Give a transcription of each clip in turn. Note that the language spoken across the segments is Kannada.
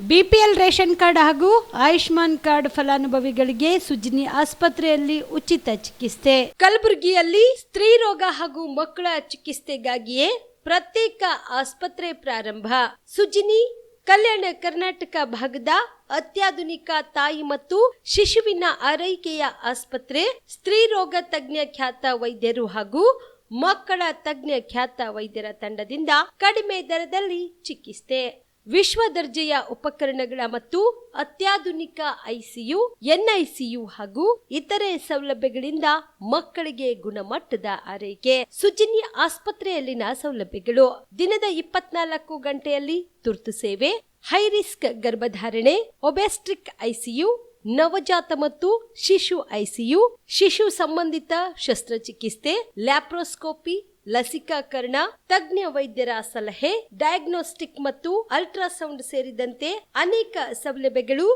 ಬಿಪಿಎಲ್ ರೇಷನ್ ಕಾರ್ಡ್ ಹಾಗೂ ಆಯುಷ್ಮಾನ್ ಕಾರ್ಡ್ ಫಲಾನುಭವಿಗಳಿಗೆ ಸುಜ್ನಿ ಆಸ್ಪತ್ರೆಯಲ್ಲಿ ಉಚಿತ ಚಿಕಿತ್ಸೆ. ಕಲಬುರಗಿಯಲ್ಲಿ ಸ್ತ್ರೀ ರೋಗ ಹಾಗೂ ಮಕ್ಕಳ ಚಿಕಿತ್ಸೆಗಾಗಿಯೇ ಪ್ರತ್ಯೇಕ ಆಸ್ಪತ್ರೆ ಪ್ರಾರಂಭ. ಸುಜ್ನಿ ಕಲ್ಯಾಣ ಕರ್ನಾಟಕ ಭಾಗದ ಅತ್ಯಾಧುನಿಕ ತಾಯಿ ಮತ್ತು ಶಿಶುವಿನ ಆರೈಕೆಯ ಆಸ್ಪತ್ರೆ. ಸ್ತ್ರೀ ರೋಗ ತಜ್ಞ ಖ್ಯಾತ ವೈದ್ಯರು ಹಾಗೂ ಮಕ್ಕಳ ತಜ್ಞ ಖ್ಯಾತ ವೈದ್ಯರ ತಂಡದಿಂದ ಕಡಿಮೆ ದರದಲ್ಲಿ ಚಿಕಿತ್ಸೆ, ವಿಶ್ವ ದರ್ಜೆಯ ಉಪಕರಣಗಳ ಮತ್ತು ಅತ್ಯಾಧುನಿಕ ಐಸಿಯು, ಎನ್ಐಸಿಯು ಹಾಗೂ ಇತರೆ ಸೌಲಭ್ಯಗಳಿಂದ ಮಕ್ಕಳಿಗೆ ಗುಣಮಟ್ಟದ ಆರೈಕೆ. ಸುಜ್ನಿ ಆಸ್ಪತ್ರೆಯಲ್ಲಿನ ಸೌಲಭ್ಯಗಳು: ದಿನದ 24 ಗಂಟೆಯಲ್ಲಿ ತುರ್ತು ಸೇವೆ, ಹೈ ರಿಸ್ಕ್ ಗರ್ಭಧಾರಣೆ, ಒಬೆಸ್ಟ್ರಿಕ್ ಐಸಿಯು, ನವಜಾತ ಮತ್ತು ಶಿಶು ಐಸಿಯು, ಶಿಶು ಸಂಬಂಧಿತ ಶಸ್ತ್ರಚಿಕಿತ್ಸೆ, ಲ್ಯಾಪ್ರೋಸ್ಕೋಪಿ, ಲಸಿಕಾಕರಣ, ತಜ್ಞ ವೈದ್ಯರ ಸಲಹೆ, ಡಯಾಗ್ನೋಸ್ಟಿಕ್ ಮತ್ತು ಅಲ್ಟ್ರಾಸೌಂಡ್ ಸೇರಿದಂತೆ ಅನೇಕ ಸೌಲಭ್ಯಗಳು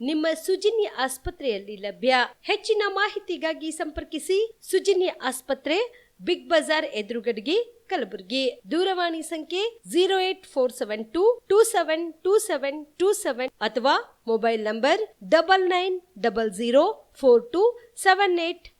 ನಿಮ್ಮ ಸುಜ್ನಿ ಆಸ್ಪತ್ರೆಯಲ್ಲಿ ಲಭ್ಯ. ಹೆಚ್ಚಿನ ಮಾಹಿತಿಗಾಗಿ ಸಂಪರ್ಕಿಸಿ ಸುಜ್ನಿ ಆಸ್ಪತ್ರೆ, ಬಿಗ್ ಬಜಾರ್ ಎದುರುಗಡೆಗೆ, ಕಲಬುರಗಿ. ದೂರವಾಣಿ ಸಂಖ್ಯೆ 08472 272727 ಅಥವಾ mobile number 9900427814.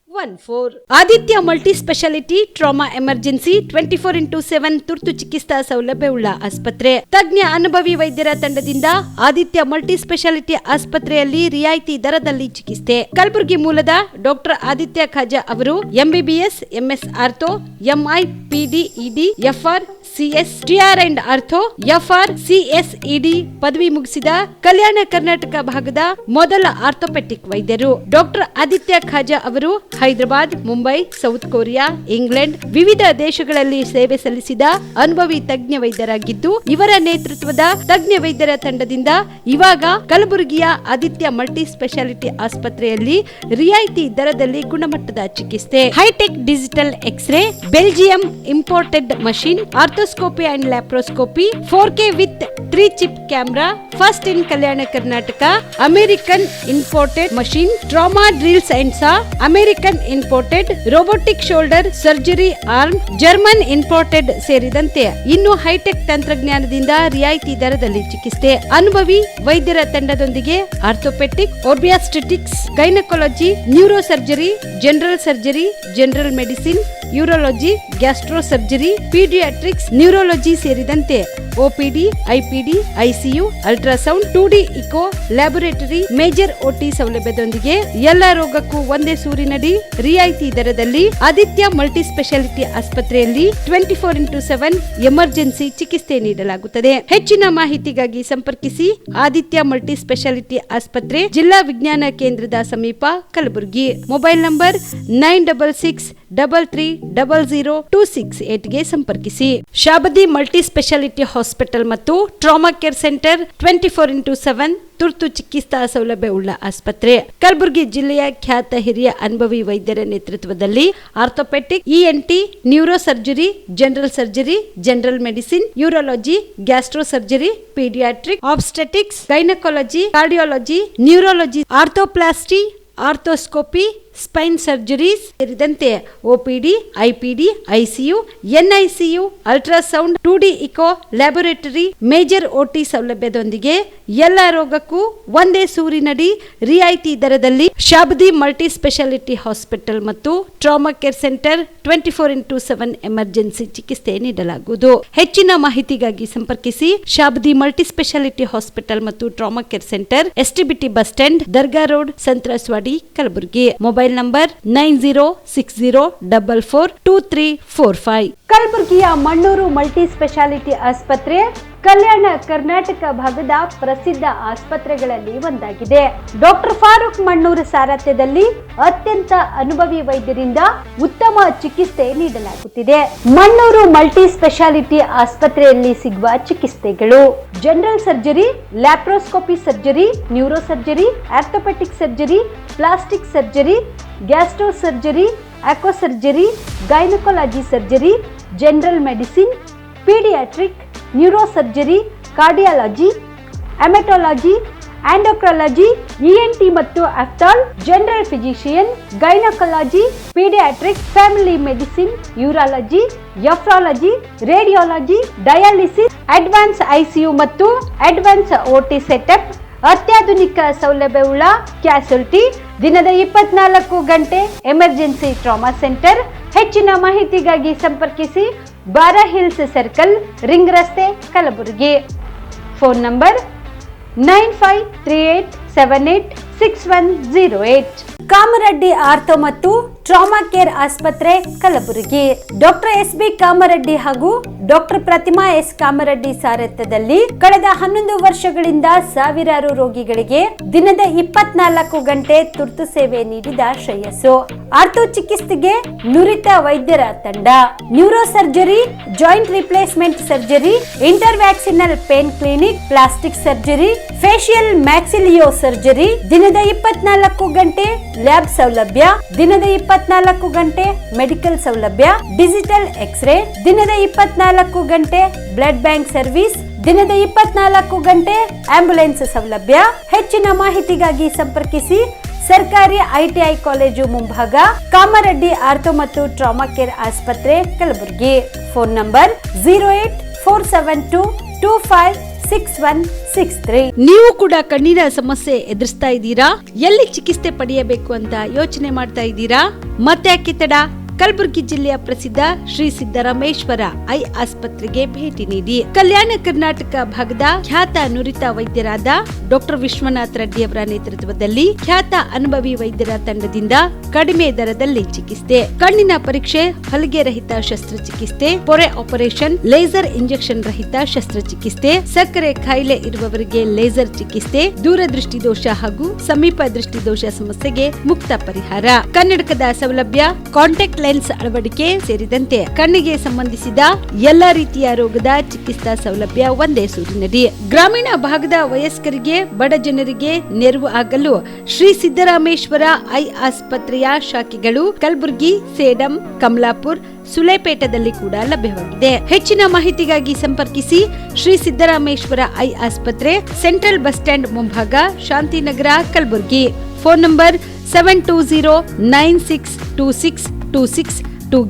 Aditya multi speciality trauma emergency 24x7 ತುರ್ತು ಚಿಕಿತ್ಸಾ ಸೌಲಭ್ಯವುಳ್ಳ ಆಸ್ಪತ್ರೆ. ತಜ್ಞ ಅನುಭವಿ ವೈದ್ಯರ ತಂಡದಿಂದ ಆದಿತ್ಯ ಮಲ್ಟಿ ಸ್ಪೆಷಾಲಿಟಿ ಆಸ್ಪತ್ರೆಯಲ್ಲಿ ರಿಯಾಯಿತಿ ದರದಲ್ಲಿ ಚಿಕಿತ್ಸೆ. ಕಲಬುರಗಿ ಮೂಲದ ಡಾಕ್ಟರ್ ಆದಿತ್ಯ ಖಾಜಾ ಅವರು MBBS, MS ortho, MI, PD, ED, FR, CS, TR and ortho, FR, CSED ಪದವಿ ಮುಗಿಸಿದ ಕಲ್ಯಾಣ ಕರ್ನಾಟಕ ಭಾಗದ ಮೊದಲ ಆರ್ಥೋಪೆಟಿಕ್ ವೈದ್ಯರು. ಡಾಕ್ಟರ್ ಆದಿತ್ಯ ಖಾಜಾ ಅವರು Hyderabad, Mumbai, south Korea, England ವಿವಿಧ ದೇಶಗಳಲ್ಲಿ ಸೇವೆ ಸಲ್ಲಿಸಿದ ಅನುಭವಿ ತಜ್ಞ ವೈದ್ಯರಾಗಿದ್ದು, ಇವರ ನೇತೃತ್ವದ ತಜ್ಞ ವೈದ್ಯರ ತಂಡದಿಂದ ಇವಾಗ ಕಲಬುರಗಿಯ ಆದಿತ್ಯ ಮಲ್ಟಿ ಸ್ಪೆಷಾಲಿಟಿ ಆಸ್ಪತ್ರೆಯಲ್ಲಿ ರಿಯಾಯಿತಿ ದರದಲ್ಲಿ ಗುಣಮಟ್ಟದ ಚಿಕಿತ್ಸೆ, high tech digital x ray, Belgium imported machine, arthroscopy and laparoscopy, 4K with 3 chip camera, first in Kalyana Karnataka, American imported machine, trauma drills and saw, American imported robotic shoulder surgery arm, German imported ಸೇರಿದಂತೆ ಇನ್ನು ಹೈಟೆಕ್ ತಂತ್ರಜ್ಞಾನದಿಂದ ರಿಯಾಯಿತಿ ದರದಲ್ಲಿ ಚಿಕಿತ್ಸೆ. ಅನುಭವಿ ವೈದ್ಯರ ತಂಡದೊಂದಿಗೆ orthopaedic, obstetrics, gynaecology, neuro surgery, general surgery, general medicine, urology, gastro surgery, paediatrics, neurology ಸೇರಿದಂತೆ OPD, IPD, ICU, ultrasound, 2D echo, laboratory, major OT ಸೌಲಭ್ಯದೊಂದಿಗೆ ಎಲ್ಲ ರೋಗಕ್ಕೂ ಒಂದೇ ಸೂರಿನಡಿ ರಿಯಾಯಿತಿ ದರದಲ್ಲಿ ಆದಿತ್ಯ ಮಲ್ಟಿ ಸ್ಪೆಷಾಲಿಟಿ ಆಸ್ಪತ್ರೆಯಲ್ಲಿ 24x7 ಎಮರ್ಜೆನ್ಸಿ ಚಿಕಿತ್ಸೆ ನೀಡಲಾಗುತ್ತದೆ. ಹೆಚ್ಚಿನ ಮಾಹಿತಿಗಾಗಿ ಸಂಪರ್ಕಿಸಿ ಆದಿತ್ಯ ಮಲ್ಟಿ ಸ್ಪೆಷಾಲಿಟಿ ಆಸ್ಪತ್ರೆ, ಜಿಲ್ಲಾ ವಿಜ್ಞಾನ ಕೇಂದ್ರದ ಸಮೀಪ, ಕಲಬುರಗಿ. ಮೊಬೈಲ್ ನಂಬರ್ 9663300268 ಗೆ ಸಂಪರ್ಕಿಸಿ. ಶಾಬದಿ ಮಲ್ಟಿ ಸ್ಪೆಷಾಲಿಟಿ ಹಾಸ್ಪಿಟಲ್ ಮತ್ತು ಟ್ರಾಮಾ ಕೇರ್ ಸೆಂಟರ್ 24x7 ತುರ್ತು ಚಿಕಿತ್ಸಾ ಸೌಲಭ್ಯವುಳ್ಳ ಆಸ್ಪತ್ರೆ. ಕಲಬುರಗಿ ಜಿಲ್ಲೆಯ ಖ್ಯಾತ ಹಿರಿಯ ಅನುಭವಿ ವೈದ್ಯರ ನೇತೃತ್ವದಲ್ಲಿ orthopaedic, ENT, neuro surgery, general surgery, general medicine, urology, gastro surgery, paediatric, obstetrics, gynaecology, cardiology, neurology, arthroplasty, arthroscopy, spine surgeries ಸೇರಿದಂತೆ OPD, IPD, ICU, NICU, ultrasound, 2D echo, laboratory, major OT ಸೌಲಭ್ಯದೊಂದಿಗೆ ಎಲ್ಲ ರೋಗಕ್ಕೂ ಒಂದೇ ಸೂರಿನಡಿ ರಿಯಾಯಿತಿ ದರದಲ್ಲಿ ಶಾಬದಿ ಮಲ್ಟಿ ಸ್ಪೆಷಾಲಿಟಿ ಹಾಸ್ಪಿಟಲ್ ಮತ್ತು trauma care centre 24x7 emergency ಚಿಕಿತ್ಸೆ ನೀಡಲಾಗುವುದು. ಹೆಚ್ಚಿನ ಮಾಹಿತಿಗಾಗಿ ಸಂಪರ್ಕಿಸಿ ಶಾಬದಿ ಮಲ್ಟಿ ಸ್ಪೆಷಾಲಿಟಿ ಹಾಸ್ಪಿಟಲ್ ಮತ್ತು trauma care centre, STBT bus stand, Dargah road, ಸಂತ್ರಸ್ವಾಡಿ, Kalaburagi. Mobile number 9060442345. ಕಲಬುರಗಿಯ ಮಣ್ಣೂರು ಮಲ್ಟಿ ಸ್ಪೆಷಾಲಿಟಿ ಆಸ್ಪತ್ರೆ ಕಲ್ಯಾಣ ಕರ್ನಾಟಕ ಭಾಗದ ಪ್ರಸಿದ್ಧ ಆಸ್ಪತ್ರೆಗಳಲ್ಲಿ ಒಂದಾಗಿದೆ. ಡಾಕ್ಟರ್ ಫಾರೂಕ್ ಮಣ್ಣೂರು ಸಾರಥ್ಯದಲ್ಲಿ ಅತ್ಯಂತ ಅನುಭವಿ ವೈದ್ಯರಿಂದ ಉತ್ತಮ ಚಿಕಿತ್ಸೆ ನೀಡಲಾಗುತ್ತಿದೆ. ಮಣ್ಣೂರು ಮಲ್ಟಿ ಸ್ಪೆಷಾಲಿಟಿ ಆಸ್ಪತ್ರೆಯಲ್ಲಿ ಸಿಗುವ ಚಿಕಿತ್ಸೆಗಳು: general surgery, laparoscopy surgery, neuro surgery, orthopaedic surgery, plastic surgery, gastro surgery, aqua surgery, gynaecology surgery, general medicine, paediatric, neuro surgery, cardiology, haematology, endocrinology, ENT ಮತ್ತು ophthal, general physician, gynaecology, paediatrics, family medicine, urology, nephrology, radiology, dialysis, advance ICU ಮತ್ತು ಅಡ್ವಾನ್ಸ್ OT ಸೆಟಪ್, ಅತ್ಯಾಧುನಿಕ ಸೌಲಭ್ಯವುಳ್ಳ ಕ್ಯಾಸುಲಿಟಿ, ದಿನದ 24 ಗಂಟೆ ಎಮರ್ಜೆನ್ಸಿ ಟ್ರಾಮಾ ಸೆಂಟರ್. ಹೆಚ್ಚಿನ ಮಾಹಿತಿಗಾಗಿ ಸಂಪರ್ಕಿಸಿ ಬಾರಾ ಹಿಲ್ಸ್ ಸರ್ಕಲ್, ರಿಂಗ್ ರಸ್ತೆ, Kalaburagi. Phone number 9538786108. Kamareddy ortho ಮತ್ತು ಟ್ರಾಮಾ ಕೇರ್ ಆಸ್ಪತ್ರೆ, ಕಲಬುರಗಿ. ಡಾಕ್ಟರ್ SB ಕಾಮರೆಡ್ಡಿ ಹಾಗೂ ಡಾಕ್ಟರ್ ಪ್ರತಿಮಾ S ಕಾಮರೆಡ್ಡಿ ಸಾರಥ್ಯದಲ್ಲಿ ಕಳೆದ 11 ವರ್ಷಗಳಿಂದ ಸಾವಿರಾರು ರೋಗಿಗಳಿಗೆ ದಿನದ 24 ಗಂಟೆ ತುರ್ತು ಸೇವೆ ನೀಡಿದ ಶ್ರೇಯಸ್ಸು. ಆರ್ಥೋ ಚಿಕಿತ್ಸೆಗೆ ನುರಿತ ವೈದ್ಯರ ತಂಡ, neuro surgery, joint replacement surgery, interventional pain clinic, plastic surgery, facial maxillo surgery, ದಿನದ 24 ಗಂಟೆ ಲ್ಯಾಬ್ ಸೌಲಭ್ಯ, ದಿನದ 24 ಗಂಟೆ ಮೆಡಿಕಲ್ ಸೌಲಭ್ಯ, ಡಿಜಿಟಲ್ ಎಕ್ಸ್ರೇ, ದಿನದ 24 ಗಂಟೆ ಬ್ಲಡ್ ಬ್ಯಾಂಕ್ ಸರ್ವಿಸ್, ದಿನದ 24 ಗಂಟೆ ಆಂಬ್ಯುಲೆನ್ಸ್ ಸೌಲಭ್ಯ. ಹೆಚ್ಚಿನ ಮಾಹಿತಿಗಾಗಿ ಸಂಪರ್ಕಿಸಿ ಸರ್ಕಾರಿ ITI ಕಾಲೇಜು ಮುಂಭಾಗ, ಕಾಮರೆಡ್ಡಿ ಆರ್ಥೋ ಮತ್ತು ಟ್ರಾಮಾ ಕೇರ್ ಆಸ್ಪತ್ರೆ, ಕಲಬುರಗಿ. Phone number 08472256163. ನೀವು ಕೂಡ ಕಣ್ಣಿನ ಸಮಸ್ಯೆ ಎದುರಿಸ್ತಾ ಇದ್ದೀರಾ? ಎಲ್ಲಿ ಚಿಕಿತ್ಸೆ ಪಡೆಯಬೇಕು ಅಂತ ಯೋಚನೆ ಮಾಡ್ತಾ ಇದ್ದೀರಾ? ಮತ್ತೆ ಯಾಕೆ ತಡ? ಕಲಬುರಗಿ ಜಿಲ್ಲೆಯ ಪ್ರಸಿದ್ಧ ಶ್ರೀ ಸಿದ್ದರಾಮೇಶ್ವರ ಐ ಆಸ್ಪತ್ರೆಗೆ ಭೇಟಿ ನೀಡಿ ಕಲ್ಯಾಣ ಕರ್ನಾಟಕ ಭಾಗದ ಖ್ಯಾತ ನುರಿತ ವೈದ್ಯರಾದ ಡಾಕ್ಟರ್ ವಿಶ್ವನಾಥ್ ರೆಡ್ಡಿ ಅವರ ನೇತೃತ್ವದಲ್ಲಿ ಖ್ಯಾತ ಅನುಭವಿ ವೈದ್ಯರ ತಂಡದಿಂದ ಕಡಿಮೆ ದರದಲ್ಲಿ ಚಿಕಿತ್ಸೆ, ಕಣ್ಣಿನ ಪರೀಕ್ಷೆ, ಹೊಲಿಗೆ ರಹಿತ ಶಸ್ತ್ರಚಿಕಿತ್ಸೆ, ಪೊರೆ ಆಪರೇಷನ್, ಲೇಸರ್ ಇಂಜೆಕ್ಷನ್ ರಹಿತ ಶಸ್ತ್ರಚಿಕಿತ್ಸೆ, ಸಕ್ಕರೆ ಕಾಯಿಲೆ ಇರುವವರಿಗೆ ಲೇಸರ್ ಚಿಕಿತ್ಸೆ, ದೂರದೃಷ್ಟಿ ದೋಷ ಹಾಗೂ ಸಮೀಪ ದೃಷ್ಟಿ ದೋಷ ಸಮಸ್ಯೆಗೆ ಮುಕ್ತ ಪರಿಹಾರ, ಕನ್ನಡಕದ ಸೌಲಭ್ಯ, ಕಾಂಟ್ಯಾಕ್ಟ್ ಲೆನ್ಸ್ ಅಳವಡಿಕೆ ಸೇರಿದಂತೆ ಕಣ್ಣಿಗೆ ಸಂಬಂಧಿಸಿದ ಎಲ್ಲಾ ರೀತಿಯ ರೋಗದ ಚಿಕಿತ್ಸಾ ಸೌಲಭ್ಯ ಒಂದೇ ಸೂರಿನಡಿ. ಗ್ರಾಮೀಣ ಭಾಗದ ವಯಸ್ಕರಿಗೆ, ಬಡ ಜನರಿಗೆ ನೆರವು ಆಗಲು ಶ್ರೀ ಸಿದ್ದರಾಮೇಶ್ವರ ಐ ಆಸ್ಪತ್ರೆಯ ಶಾಖೆಗಳು ಕಲಬುರಗಿ, ಸೇಡಂ, ಕಮಲಾಪುರ್, ಸುಲೇಪೇಟದಲ್ಲಿ ಕೂಡ ಲಭ್ಯವಾಗಿದೆ. ಹೆಚ್ಚಿನ ಮಾಹಿತಿಗಾಗಿ ಸಂಪರ್ಕಿಸಿ ಶ್ರೀ ಸಿದ್ದರಾಮೇಶ್ವರ ಐ ಆಸ್ಪತ್ರೆ, ಸೆಂಟ್ರಲ್ ಬಸ್ ಸ್ಟ್ಯಾಂಡ್ ಮುಂಭಾಗ, ಶಾಂತಿನಗರ, ಕಲಬುರಗಿ. ಫೋನ್ ನಂಬರ್ 720962626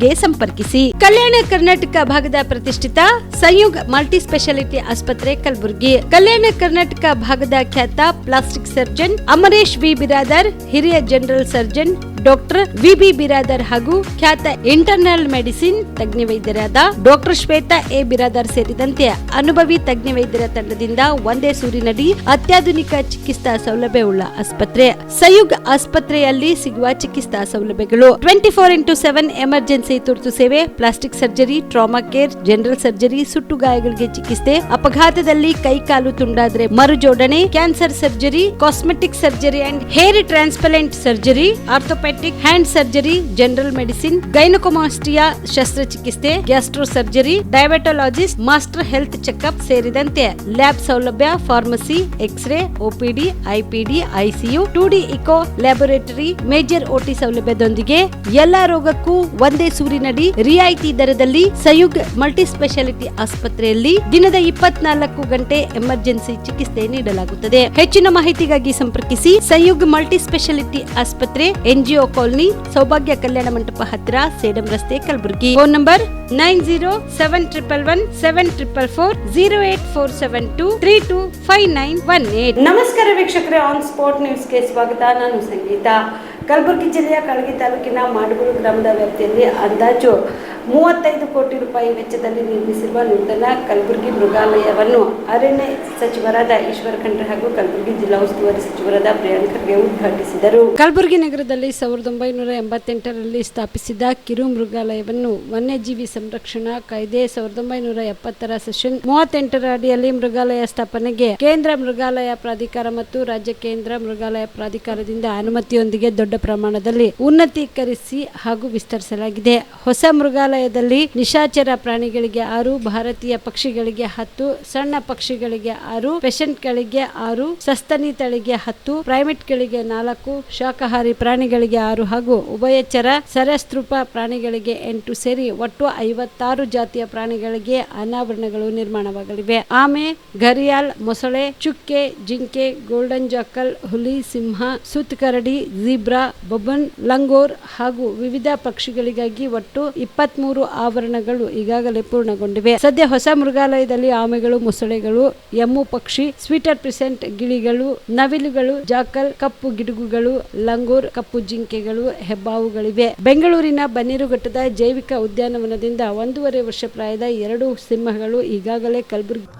ಗೆ ಸಂಪರ್ಕಿಸಿ. ಕಲ್ಯಾಣ ಕರ್ನಾಟಕ ಭಾಗದ ಪ್ರತಿಷ್ಠಿತ ಸಂಯುಗ್ ಮಲ್ಟಿ ಸ್ಪೆಷಾಲಿಟಿ ಆಸ್ಪತ್ರೆ, ಕಲಬುರಗಿ. ಕಲ್ಯಾಣ ಕರ್ನಾಟಕ ಭಾಗದ ಖ್ಯಾತ plastic surgeon Amaresh V Biradar, ಹಿರಿಯ general surgeon doctor VB Biradar ಹಾಗೂ ಖ್ಯಾತ ಇಂಟರ್ನಲ್ ಮೆಡಿಸಿನ್ ತಜ್ಞ ವೈದ್ಯರಾದ ಡಾಕ್ಟರ್ ಶ್ವೇತಾ A ಬಿರಾದರ್ ಸೇರಿದಂತೆ ಅನುಭವಿ ತಜ್ಞ ವೈದ್ಯರ ತಂಡದಿಂದ ಒಂದೇ ಸೂರಿನಡಿ ಅತ್ಯಾಧುನಿಕ ಚಿಕಿತ್ಸಾ ಸೌಲಭ್ಯವುಳ್ಳ ಆಸ್ಪತ್ರೆ. ಸಂಯುಗ್ ಆಸ್ಪತ್ರೆಯಲ್ಲಿ ಸಿಗುವ ಚಿಕಿತ್ಸಾ ಸೌಲಭ್ಯಗಳು: 24x7 ಎಮರ್ಜೆನ್ಸಿ ತುರ್ತು ಸೇವೆ, plastic surgery, trauma care, general surgery, ಸುಟ್ಟು ಗಾಯಗಳಿಗೆ ಚಿಕಿತ್ಸೆ, ಅಪಘಾತದಲ್ಲಿ ಕೈ ಕಾಲು ತುಂಡಾದ್ರೆ ಮರುಜೋಡಣೆ, cancer surgery, cosmetic surgery and hair transplant surgery, orthopaedic hand surgery, general medicine, gynaecomastia ಶಸ್ತ್ರಚಿಕಿತ್ಸೆ, gastro surgery, diabetologist, master health checkup ಸೇರಿದಂತೆ ಲ್ಯಾಬ್ ಸೌಲಭ್ಯ, pharmacy, X ray, OPD, IPD, ICU, 2D echo laboratory, major OT ಸೌಲಭ್ಯದೊಂದಿಗೆ ಎಲ್ಲಾ ರೋಗಕ್ಕೂ ಒಂದೇ ಸೂರಿನಡಿ ರಿಯಾಯಿತಿ ದರದಲ್ಲಿ ಸಂಯುಗ್ ಮಲ್ಟಿ ಸ್ಪೆಷಾಲಿಟಿ ಆಸ್ಪತ್ರೆಯಲ್ಲಿ ದಿನದ 24 ಗಂಟೆ ಎಮರ್ಜೆನ್ಸಿ ಚಿಕಿತ್ಸೆ ನೀಡಲಾಗುತ್ತದೆ. ಹೆಚ್ಚಿನ ಮಾಹಿತಿಗಾಗಿ ಸಂಪರ್ಕಿಸಿ ಸಂಯುಗ್ ಮಲ್ಟಿ ಸ್ಪೆಷಾಲಿಟಿ ಆಸ್ಪತ್ರೆ, NGO ಕಾಲೋನಿ, ಸೌಭಾಗ್ಯ ಕಲ್ಯಾಣ ಮಂಟಪ ಹತ್ತಿರ, ಸೇಡಂ ರಸ್ತೆ, ಕಲಬುರಗಿ. Phone number 9071117444 08472325918. ನಮಸ್ಕಾರ ವೀಕ್ಷಕರೇ, ಆನ್ ಸ್ಪಾಟ್ ನ್ಯೂಸ್ಗೆ ಸ್ವಾಗತ. ನಾನು ಸಂಗೀತ. ಕಲಬುರಗಿ ಜಿಲ್ಲೆಯ ಕಾಳಗಿ ತಾಲೂಕಿನ ಮಾಡಗೂರು ಗ್ರಾಮದ ವ್ಯಾಪ್ತಿಯಲ್ಲಿ ಅಂದಾಜು 35 ಕೋಟಿ ರೂಪಾಯಿ ವೆಚ್ಚದಲ್ಲಿ ನಿರ್ಮಿಸಿರುವ ನೂತನ ಕಲಬುರಗಿ ಮೃಗಾಲಯವನ್ನು ಅರಣ್ಯ ಸಚಿವರಾದ ಈಶ್ವರ ಖಂಡ್ರೆ ಹಾಗೂ ಕಲಬುರಗಿ ಜಿಲ್ಲಾ ಉಸ್ತುವಾರಿ ಸಚಿವರಾದ ಪ್ರಿಯಾಂಕ್ ಖರ್ಗೆ ಉದ್ಘಾಟಿಸಿದರು. ಕಲಬುರಗಿ ನಗರದಲ್ಲಿ 1988ರಲ್ಲಿ ಸ್ಥಾಪಿಸಿದ ಕಿರು ಮೃಗಾಲಯವನ್ನು ವನ್ಯಜೀವಿ ಸಂರಕ್ಷಣಾ ಕಾಯ್ದೆ 1970ರ ಸೆಷನ್ 38ರ ಅಡಿಯಲ್ಲಿ ಮೃಗಾಲಯ ಸ್ಥಾಪನೆಗೆ ಕೇಂದ್ರ ಮೃಗಾಲಯ ಪ್ರಾಧಿಕಾರ ಮತ್ತು ರಾಜ್ಯ ಕೇಂದ್ರ ಮೃಗಾಲಯ ಪ್ರಾಧಿಕಾರದಿಂದ ಅನುಮತಿಯೊಂದಿಗೆ ದೊಡ್ಡ ದೊಡ್ಡ ಪ್ರಮಾಣದಲ್ಲಿ ಉನ್ನತೀಕರಿಸಿ ಹಾಗೂ ವಿಸ್ತರಿಸಲಾಗಿದೆ. ಹೊಸ ಮೃಗಾಲಯದಲ್ಲಿ ನಿಶಾಚರ ಪ್ರಾಣಿಗಳಿಗೆ 6, ಭಾರತೀಯ ಪಕ್ಷಿಗಳಿಗೆ 10, ಸಣ್ಣ ಪಕ್ಷಿಗಳಿಗೆ 6, ಪೆಷಂಟ್ಗಳಿಗೆ 6, ಸಸ್ತನಿ ತಳಿಗೆ 10, ಪ್ರೈಮೇಟ್ಗಳಿಗೆ 4, ಶಾಕಾಹಾರಿ ಪ್ರಾಣಿಗಳಿಗೆ 6 ಹಾಗೂ ಉಭಯಚರ ಸರೀಸೃಪ ಪ್ರಾಣಿಗಳಿಗೆ 8 ಸೇರಿ ಒಟ್ಟು 56 ಜಾತಿಯ ಪ್ರಾಣಿಗಳಿಗೆ ಅನಾವರಣಗಳು ನಿರ್ಮಾಣವಾಗಲಿವೆ. ಆಮೆ, ಘರಿಯಾಲ್, ಮೊಸಳೆ, ಚುಕ್ಕೆ, ಜಿಂಕೆ, ಗೋಲ್ಡನ್ ಜಾಕಲ್, ಹುಲಿ, ಸಿಂಹ, ಸುತ್ತುಕರಡಿ, ಝೀಬ್ರಾ, ಬಬನ್, ಲಂಗೋರ್ ಹಾಗೂ ವಿವಿಧ ಪಕ್ಷಿಗಳಿಗಾಗಿ ಒಟ್ಟು 23 ಆವರಣಗಳು ಈಗಾಗಲೇ ಪೂರ್ಣಗೊಂಡಿವೆ. ಸದ್ಯ ಹೊಸ ಮೃಗಾಲಯದಲ್ಲಿ ಆಮೆಗಳು, ಮೊಸಳೆಗಳು, ಎಮ್ಮು ಪಕ್ಷಿ, ಸ್ವೀಟರ್ ಪ್ರಿಸೆಂಟ್ ಗಿಳಿಗಳು, ನವಿಲುಗಳು, ಜಾಕಲ್, ಕಪ್ಪು ಗಿಡುಗುಗಳು, ಲಂಗೋರ್, ಕಪ್ಪು ಜಿಂಕೆಗಳು, ಹೆಬ್ಬಾವುಗಳಿವೆ. ಬೆಂಗಳೂರಿನ ಬನ್ನೇರುಘಟ್ಟದ ಜೈವಿಕ ಉದ್ಯಾನವನದಿಂದ 1.5 ವರ್ಷ ಪ್ರಾಯದ 2 ಸಿಂಹಗಳು ಈಗಾಗಲೇ ಕಲಬುರಗಿ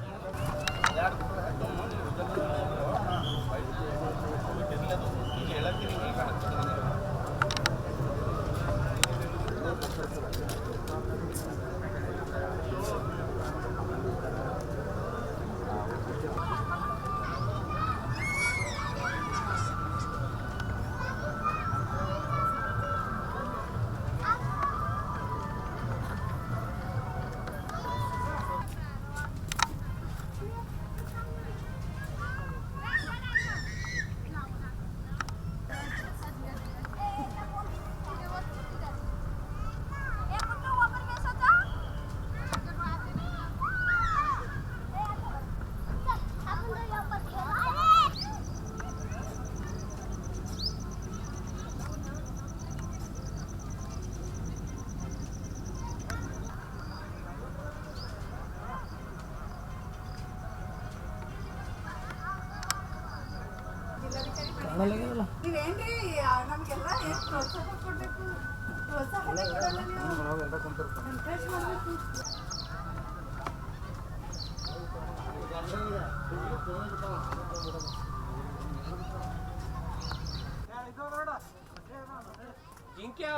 ಜಿಂಕೆ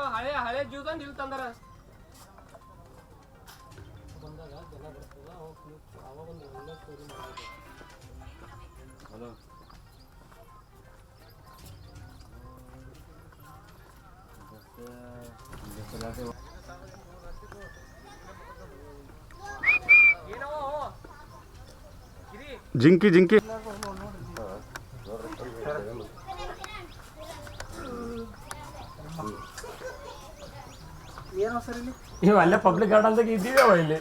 ಹಳೆ ಜೂದಂದು ಇಲ್ಲಿ ತಂದಾರ. ಜಿಂಕಿ ಜಿಂಕಿ ಏನೋ ಸರ್ ಇಲ್ಲಿ ಇವು ಅಲ್ಲೇ ಪಬ್ಲಿಕ್ ಗಾರ್ಡನ್ದಾಗ ಇದ್ದೀವಿ ಅವ ಇಲ್ಲಿ.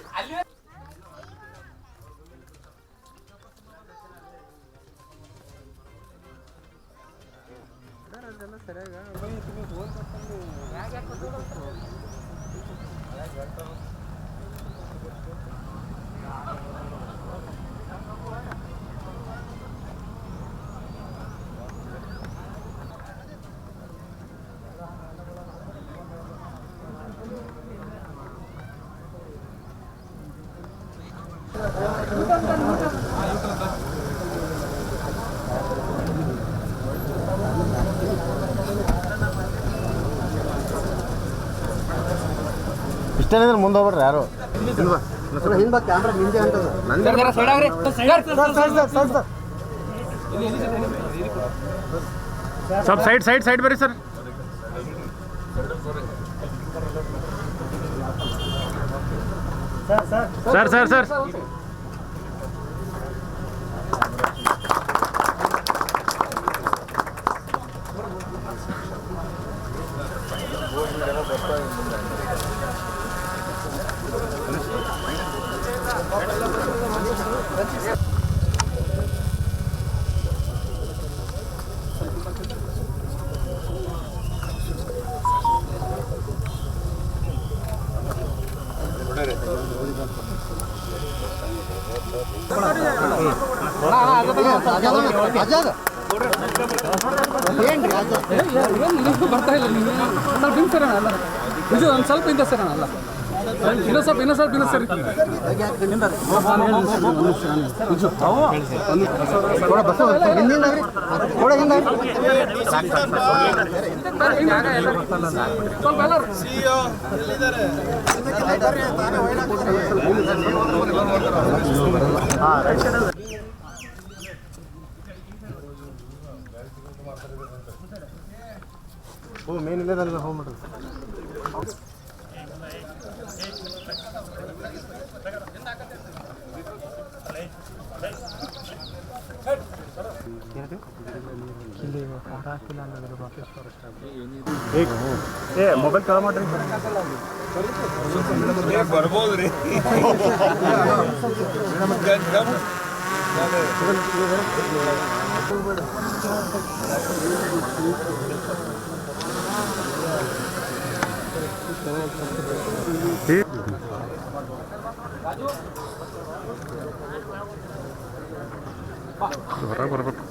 ಇಷ್ಟೇ ಮುಂದೆ ಹೋಗ್ಬಿಡ್ರಿ ಯಾರು ಹಿಂದೆ ಕ್ಯಾಮ್ರಾ ನಿಂದೆ ಅಂತದ सब साइड साइड साइड बरी सर सर सर सर ಬರ್ತಾ ಇಲ್ಲ ನೀವು ಸ್ವಲ್ಪ ಹಿಂದೆ ಸರ್ ಅಲ್ಲ ಇದು ಒಂದು ಸ್ವಲ್ಪ ಹಿಂದೆ ಸರ್ ಅಲ್ಲ ಇನ್ನೂ ಸ್ವಲ್ಪ ಸರಿ ಓ ಮೇನ್ ಇಲ್ಲದಲ್ಲ ಹೋಗಿ ಮಾಡ್ರಿ ಏ ಮೊಬೈಲ್ ಕಾಲ್ ಮಾಡ್ರಿ ಬರ್ಬೋದ್ರಿ ಹೊರಗೆ ಬರ್ಬೇಕು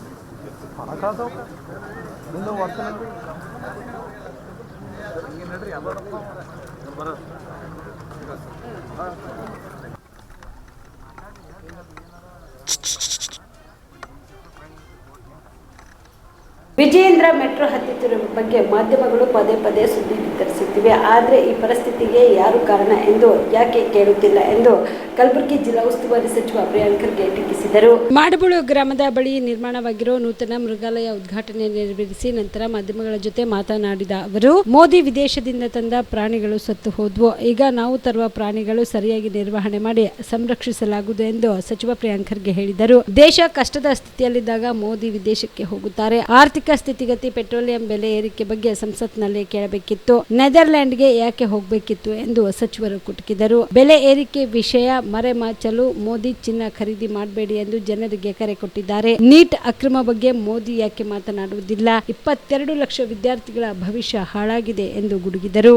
ವಿಜಯೇಂದ್ರ ಮೆಟ್ರೋ ಹತ್ತಿತ್ತಿರುವ ಬಗ್ಗೆ ಮಾಧ್ಯಮಗಳು ಪದೇ ಪದೇ ಸುದ್ದಿ ಬಿತ್ತರಿಸುತ್ತಿವೆ. ಆದರೆ ಈ ಪರಿಸ್ಥಿತಿಗೆ ಯಾರು ಕಾರಣ ಎಂದು ಯಾಕೆ ಕೇಳುತ್ತಿಲ್ಲ ಎಂದು ಕಲಬುರಗಿ ಜಿಲ್ಲಾ ಉಸ್ತುವಾರಿ ಸಚಿವ ಪ್ರಿಯಾಂಕ್ ಖರ್ಗೆ ಟೀಕಿಸಿದರು. ಮಾಡಬುಳು ಗ್ರಾಮದ ಬಳಿ ನಿರ್ಮಾಣವಾಗಿರುವ ನೂತನ ಮೃಗಾಲಯ ಉದ್ಘಾಟನೆ ನೆರವೇರಿಸಿ ನಂತರ ಮಾಧ್ಯಮಗಳ ಜೊತೆ ಮಾತನಾಡಿದ ಅವರು, ಮೋದಿ ವಿದೇಶದಿಂದ ತಂದ ಪ್ರಾಣಿಗಳು ಸತ್ತು ಹೋದ್ವು. ಈಗ ನಾವು ತರುವ ಪ್ರಾಣಿಗಳು ಸರಿಯಾಗಿ ನಿರ್ವಹಣೆ ಮಾಡಿ ಸಂರಕ್ಷಿಸಲಾಗುವುದು ಎಂದು ಸಚಿವ ಪ್ರಿಯಾಂಕ್ ಖರ್ಗೆ ಹೇಳಿದರು. ದೇಶ ಕಷ್ಟದ ಸ್ಥಿತಿಯಲ್ಲಿದ್ದಾಗ ಮೋದಿ ವಿದೇಶಕ್ಕೆ ಹೋಗುತ್ತಾರೆ. ಆರ್ಥಿಕ ಸ್ಥಿತಿಗತಿ, ಪೆಟ್ರೋಲಿಯಂ ಬೆಲೆ ಏರಿಕೆ ಬಗ್ಗೆ ಸಂಸತ್ನಲ್ಲಿ ಕೇಳಬೇಕಿತ್ತು. ನೆದರ್ಲ್ಯಾಂಡ್ಗೆ ಯಾಕೆ ಹೋಗಬೇಕಿತ್ತು ಎಂದು ಸಚಿವರು ಕುಟುಕಿದರು. ಬೆಲೆ ಏರಿಕೆ ವಿಷಯ ಮರೆಮಾಚಲು ಮೋದಿ ಚಿನ್ನ ಖರೀದಿ ಮಾಡಬೇಡಿ ಎಂದು ಜನರಿಗೆ ಕರೆ ಕೊಟ್ಟಿದ್ದಾರೆ. ನೀಟ್ ಅಕ್ರಮ ಬಗ್ಗೆ ಮೋದಿ ಯಾಕೆ ಮಾತನಾಡುವುದಿಲ್ಲ? 22 ಲಕ್ಷ ವಿದ್ಯಾರ್ಥಿಗಳ ಭವಿಷ್ಯ ಹಾಳಾಗಿದೆ ಎಂದು ಗುಡುಗಿದರು.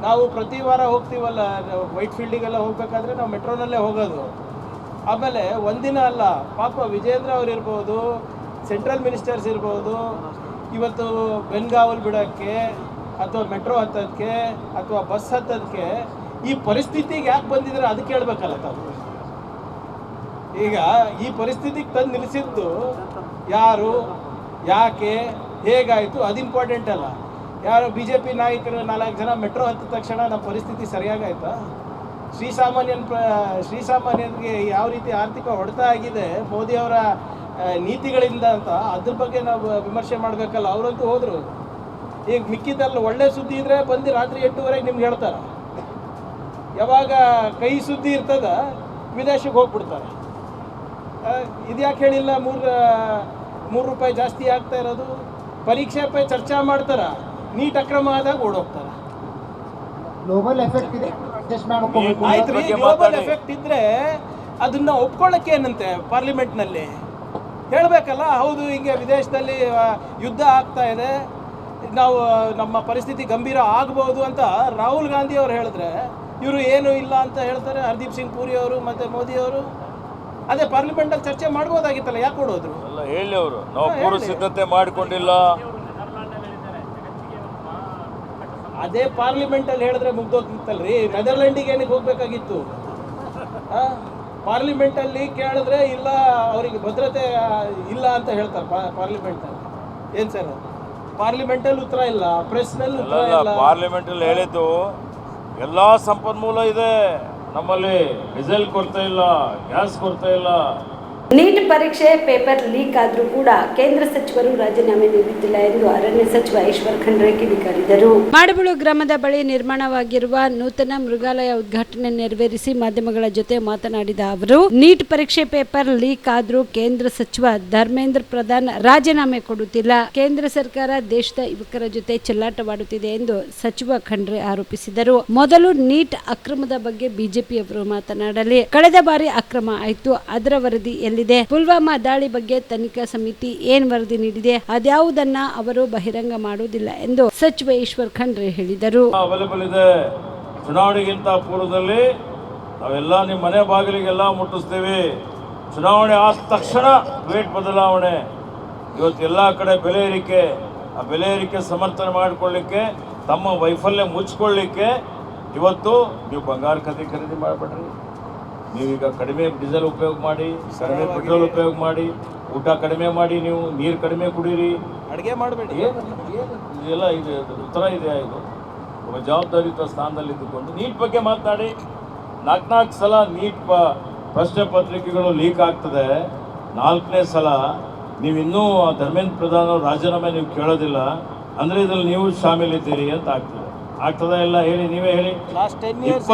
ನಾವು ಪ್ರತಿ ವಾರ ಹೋಗ್ತೀವಲ್ಲ ವೈಟ್ ಫೀಲ್ಡಿಗೆಲ್ಲ ಹೋಗ್ಬೇಕಾದ್ರೆ ನಾವು ಮೆಟ್ರೋನಲ್ಲೇ ಹೋಗೋದು. ಆಮೇಲೆ ಒಂದಿನ ಅಲ್ಲ, ಪಾಪ ವಿಜೇಂದ್ರ ಅವ್ರು ಇರ್ಬೋದು, ಸೆಂಟ್ರಲ್ ಮಿನಿಸ್ಟರ್ಸ್ ಇರ್ಬೋದು, ಇವತ್ತು ಬೆನ್ಗಾವಲ್ ಬಿಡೋಕ್ಕೆ ಅಥವಾ ಮೆಟ್ರೋ ಹತ್ತೋದಕ್ಕೆ ಅಥವಾ ಬಸ್ ಹತ್ತೋದಕ್ಕೆ ಈ ಪರಿಸ್ಥಿತಿಗೆ ಯಾಕೆ ಬಂದಿದ್ರೆ ಅದಕ್ಕೆ ಹೇಳ್ಬೇಕಲ್ಲ ತಾವು. ಈಗ ಈ ಪರಿಸ್ಥಿತಿಗೆ ತಂದು ನಿಲ್ಲಿಸಿದ್ದು ಯಾರು, ಯಾಕೆ, ಹೇಗಾಯಿತು ಅದು ಇಂಪಾರ್ಟೆಂಟ್ ಅಲ್ಲ. ಯಾರು BJP ನಾಯಕರು 4 ಜನ ಮೆಟ್ರೋ ಹತ್ತಿದ ತಕ್ಷಣ ನಮ್ಮ ಪರಿಸ್ಥಿತಿ ಸರಿಯಾಗಾಯ್ತಾ? ಶ್ರೀಸಾಮಾನ್ಯನಿಗೆ ಯಾವ ರೀತಿ ಆರ್ಥಿಕ ಹೊಡೆತ ಆಗಿದೆ ಮೋದಿಯವರ ನೀತಿಗಳಿಂದ ಅಂತ ಅದ್ರ ಬಗ್ಗೆ ನಾವು ವಿಮರ್ಶೆ ಮಾಡಬೇಕಲ್ಲ. ಅವರಂತೂ ಹೋದರು. ಈಗ ಮಿಕ್ಕಿದ್ದಲ್ಲ ಒಳ್ಳೆ ಸುದ್ದಿ ಇದ್ದರೆ ಬಂದು ರಾತ್ರಿ 8:30 ನಿಮ್ಗೆ ಹೇಳ್ತಾರೆ. ಯಾವಾಗ ಕೈ ಸುದ್ದಿ ಇರ್ತದ ವಿದೇಶಕ್ಕೆ ಹೋಗ್ಬಿಡ್ತಾರೆ. ಇದ್ಯಾಕೆ ಹೇಳಿಲ್ಲ 3 ರೂಪಾಯಿ ಜಾಸ್ತಿ ಆಗ್ತಾ ಇರೋದು? ಪರೀಕ್ಷೆ ಪೈ ಚರ್ಚೆ ಮಾಡ್ತಾರೆ, ನೀಟ್ ಅಕ್ರಮ ಆದಾಗ ಓಡೋಗ್ತಾರೆ. ಗ್ಲೋಬಲ್ ಎಫೆಕ್ಟ್ ಇದೆ, ಆಯ್ತು ರೀ, ಗ್ಲೋಬಲ್ ಎಫೆಕ್ಟ್ ಇದ್ರೆ ಅದನ್ನ ಒಪ್ಕೊಳ್ಳೋಕೆ ಏನಂತೆ ಪಾರ್ಲಿಮೆಂಟ್ನಲ್ಲಿ ಹೇಳಬೇಕಲ್ಲ. ಹೌದು, ಹಿಂಗೆ ವಿದೇಶದಲ್ಲಿ ಯುದ್ಧ ಆಗ್ತಾ ಇದೆ, ನಾವು ನಮ್ಮ ಪರಿಸ್ಥಿತಿ ಗಂಭೀರ ಆಗ್ಬೋದು ಅಂತ ರಾಹುಲ್ ಗಾಂಧಿ ಅವರು ಹೇಳಿದ್ರೆ ಇವರು ಏನೂ ಇಲ್ಲ ಅಂತ ಹೇಳ್ತಾರೆ. ಹರ್ದೀಪ್ ಸಿಂಗ್ ಪೂರಿ ಅವರು ಮತ್ತು ಮೋದಿಯವರು ಅದೇ ಪಾರ್ಲಿಮೆಂಟಲ್ಲಿ ಚರ್ಚೆ ಮಾಡ್ಬೋದಾಗಿತ್ತಲ್ಲ, ಯಾಕೆ ಕೊಡೋದ್ರು? ಅಲ್ಲ ಹೇಳಿ ಅವರು, ನಾವು ಪೂರ್ವ ಸಿದ್ಧತೆ ಮಾಡಿಕೊಂಡಿಲ್ಲ. ಅದೇ ಪಾರ್ಲಿಮೆಂಟಲ್ಲಿ ಹೇಳಿದ್ರೆ ಮುಗ್ದೋಗ್ತಿತ್ತಲ್ರಿ. ನೆದರ್ಲ್ಯಾಂಡಿಗೆ ಏನಕ್ಕೆ ಹೋಗ್ಬೇಕಾಗಿತ್ತು? ಪಾರ್ಲಿಮೆಂಟಲ್ಲಿ ಕೇಳಿದ್ರೆ ಇಲ್ಲ, ಅವರಿಗೆ ಭದ್ರತೆ ಇಲ್ಲ ಅಂತ ಹೇಳ್ತಾರೆ ಪಾರ್ಲಿಮೆಂಟಲ್ಲಿ. ಏನು ಸರ್, ಪಾರ್ಲಿಮೆಂಟಲ್ಲಿ ಉತ್ತರ ಇಲ್ಲ, ಪ್ರೆಸ್ನಲ್ಲಿ ಉತ್ತರ ಇಲ್ಲ. ಪಾರ್ಲಿಮೆಂಟಲ್ಲಿ ಹೇಳಿದ್ದು ಎಲ್ಲ ಸಂಪನ್ಮೂಲ ಇದೆ ನಮ್ಮಲ್ಲಿ, ಡೀಸೆಲ್ ಕೊರತೆ ಇಲ್ಲ, ಗ್ಯಾಸ್ ಕೊರತೆ ಇಲ್ಲ. ನೀಟ್ ಪರೀಕ್ಷೆ ಪೇಪರ್ ಲೀಕ್ ಆದರೂ ಕೂಡ ಕೇಂದ್ರ ಸಚಿವರು ರಾಜೀನಾಮೆ ನೀಡುತ್ತಿಲ್ಲ ಎಂದು ಅರಣ್ಯ ಸಚಿವ ಈಶ್ವರ್ ಖಂಡ್ರೆ ಕಿಡಿಕಾರಿದರು. ಮಾಡಬುಳು ಗ್ರಾಮದ ಬಳಿ ನಿರ್ಮಾಣವಾಗಿರುವ ನೂತನ ಮೃಗಾಲಯ ಉದ್ಘಾಟನೆ ನೆರವೇರಿಸಿ ಮಾಧ್ಯಮಗಳ ಜೊತೆ ಮಾತನಾಡಿದ ಅವರು, ನೀಟ್ ಪರೀಕ್ಷೆ ಪೇಪರ್ ಲೀಕ್ ಆದರೂ ಕೇಂದ್ರ ಸಚಿವ ಧರ್ಮೇಂದ್ರ ಪ್ರಧಾನ್ ರಾಜೀನಾಮೆ ಕೊಡುತ್ತಿಲ್ಲ. ಕೇಂದ್ರ ಸರ್ಕಾರ ದೇಶದ ಯುವಕರ ಜೊತೆ ಚೆಲ್ಲಾಟವಾಡುತ್ತಿದೆ ಎಂದು ಸಚಿವ ಖಂಡ್ರೆ ಆರೋಪಿಸಿದರು. ಮೊದಲು ನೀಟ್ ಅಕ್ರಮದ ಬಗ್ಗೆ ಬಿಜೆಪಿಯವರು ಮಾತನಾಡಲಿ. ಕಳೆದ ಬಾರಿ ಅಕ್ರಮ ಆಯಿತು, ಅದರ ವರದಿ ಪುಲ್ವಾಮಾ ದಾಳಿ ಬಗ್ಗೆ ತನಿಖಾ ಸಮಿತಿ ಏನ್ ವರದಿ ನೀಡಿದೆ, ಅದ್ಯಾವುದನ್ನ ಅವರು ಬಹಿರಂಗ ಮಾಡುವುದಿಲ್ಲ ಎಂದು ಸಚಿವ ಈಶ್ವರ್ ಖಂಡ್ರೆ ಹೇಳಿದರು. ಅವೈಲೇಬಲ್ ಇದೆ. ಚುನಾವಣೆಗಿಂತ ಪೂರ್ವದಲ್ಲಿ ನಾವೆಲ್ಲ ನಿಮ್ಮ ಮನೆ ಬಾಗಿಲಿಗೆಲ್ಲ ಮುಟ್ಟಿಸ್ತೀವಿ. ಚುನಾವಣೆ ಆದ ತಕ್ಷಣ ರೇಟ್ ಬದಲಾವಣೆ. ಇವತ್ತು ಎಲ್ಲ ಕಡೆ ಬೆಲೆ ಏರಿಕೆ. ಆ ಬೆಲೆ ಏರಿಕೆ ಸಮರ್ಥನೆ ಮಾಡಿಕೊಳ್ಳಿಕ್ಕೆ, ತಮ್ಮ ವೈಫಲ್ಯ ಮುಚ್ಚಿಕೊಳ್ಳಿಕ್ಕೆ ಇವತ್ತು ನೀವು ಬಂಗಾರ ಖರೀದಿ ಮಾಡಬೇಡ್ರಿ. ನೀವೀಗ ಕಡಿಮೆ ಡೀಸೆಲ್ ಉಪಯೋಗ ಮಾಡಿ, ಕಡಿಮೆ ಪೆಟ್ರೋಲ್ ಉಪಯೋಗ ಮಾಡಿ, ಊಟ ಕಡಿಮೆ ಮಾಡಿ, ನೀವು ನೀರು ಕಡಿಮೆ ಕುಡೀರಿ, ಅಡುಗೆ ಮಾಡಬೇಡಿ. ಇದೆಲ್ಲ ಇದೆ, ಉತ್ತರ ಇದೆ. ಇದು ಒಬ್ಬ ಜವಾಬ್ದಾರಿಯುತ ಸ್ಥಾನದಲ್ಲಿ ಇದ್ದುಕೊಂಡು ನೀಟ್ ಬಗ್ಗೆ ಮಾತನಾಡಿ. 4 ಸಲ ನೀಟ್ ಪ್ರಶ್ನೆ ಪತ್ರಿಕೆಗಳು ಲೀಕ್ ಆಗ್ತದೆ. 4ನೇ ಸಲ ನೀವಿನ್ನೂ ಧರ್ಮೇಂದ್ರ ಪ್ರಧಾನ್ ರಾಜೀನಾಮೆ ನೀವು ಕೇಳೋದಿಲ್ಲ. ಅಂದರೆ ಇದರಲ್ಲಿ ನೀವು ಶಾಮೀಲಿದ್ದೀರಿ ಅಂತ ಆಗ್ತದೆ ಇಲ್ಲ ಹೇಳಿ, ನೀವೇ ಹೇಳಿ. ಲಾಸ್ಟ್ 10 years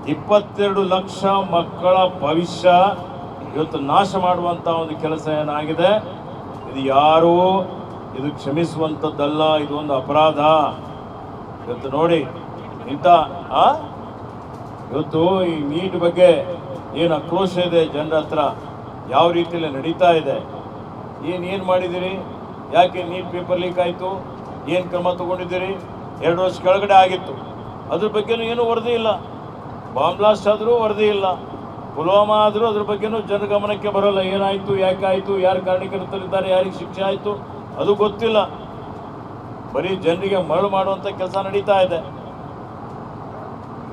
22 ಲಕ್ಷ ಮಕ್ಕಳ ಭವಿಷ್ಯ ಇವತ್ತು ನಾಶ ಮಾಡುವಂಥ ಒಂದು ಕೆಲಸ ಏನಾಗಿದೆ, ಇದು ಯಾರೂ ಇದು ಕ್ಷಮಿಸುವಂಥದ್ದಲ್ಲ, ಇದು ಒಂದು ಅಪರಾಧ. ಇವತ್ತು ನೋಡಿ ಇಂಥ ಇವತ್ತು ಈ ನೀಟ್ ಬಗ್ಗೆ ಏನು ಆಕ್ರೋಶ ಇದೆ ಜನರ ಹತ್ರ, ಯಾವ ರೀತಿಯಲ್ಲಿ ನಡೀತಾ ಇದೆ, ಏನು ಮಾಡಿದ್ದೀರಿ, ಯಾಕೆ ನೀಟ್ ಪೇಪರ್ ಲೀಕ್ ಆಯಿತು, ಏನು ಕ್ರಮ ತಗೊಂಡಿದ್ದೀರಿ, 2 ವರ್ಷ ಕೆಳಗಡೆ ಆಗಿತ್ತು, ಅದ್ರ ಬಗ್ಗೆನೂ ಏನೂ ವರದಿ ಇಲ್ಲ. ಬಾಂಬ್ ಬ್ಲಾಸ್ಟ್ ಆದರೂ ವರದಿ ಇಲ್ಲ, ಪುಲ್ವಾಮಾ ಆದರೂ ಅದ್ರ ಬಗ್ಗೆನೂ ಜನಗಮನಕ್ಕೆ ಬರೋಲ್ಲ. ಏನಾಯಿತು, ಯಾಕೆ ಆಯಿತು, ಯಾರು ಕಾರಣಕರ್ತರಿದ್ದಾರೆ, ಯಾರಿಗೆ ಶಿಕ್ಷೆ ಆಯಿತು ಅದು ಗೊತ್ತಿಲ್ಲ. ಬರೀ ಜನರಿಗೆ ಮರಳು ಮಾಡುವಂಥ ಕೆಲಸ ನಡೀತಾ ಇದೆ.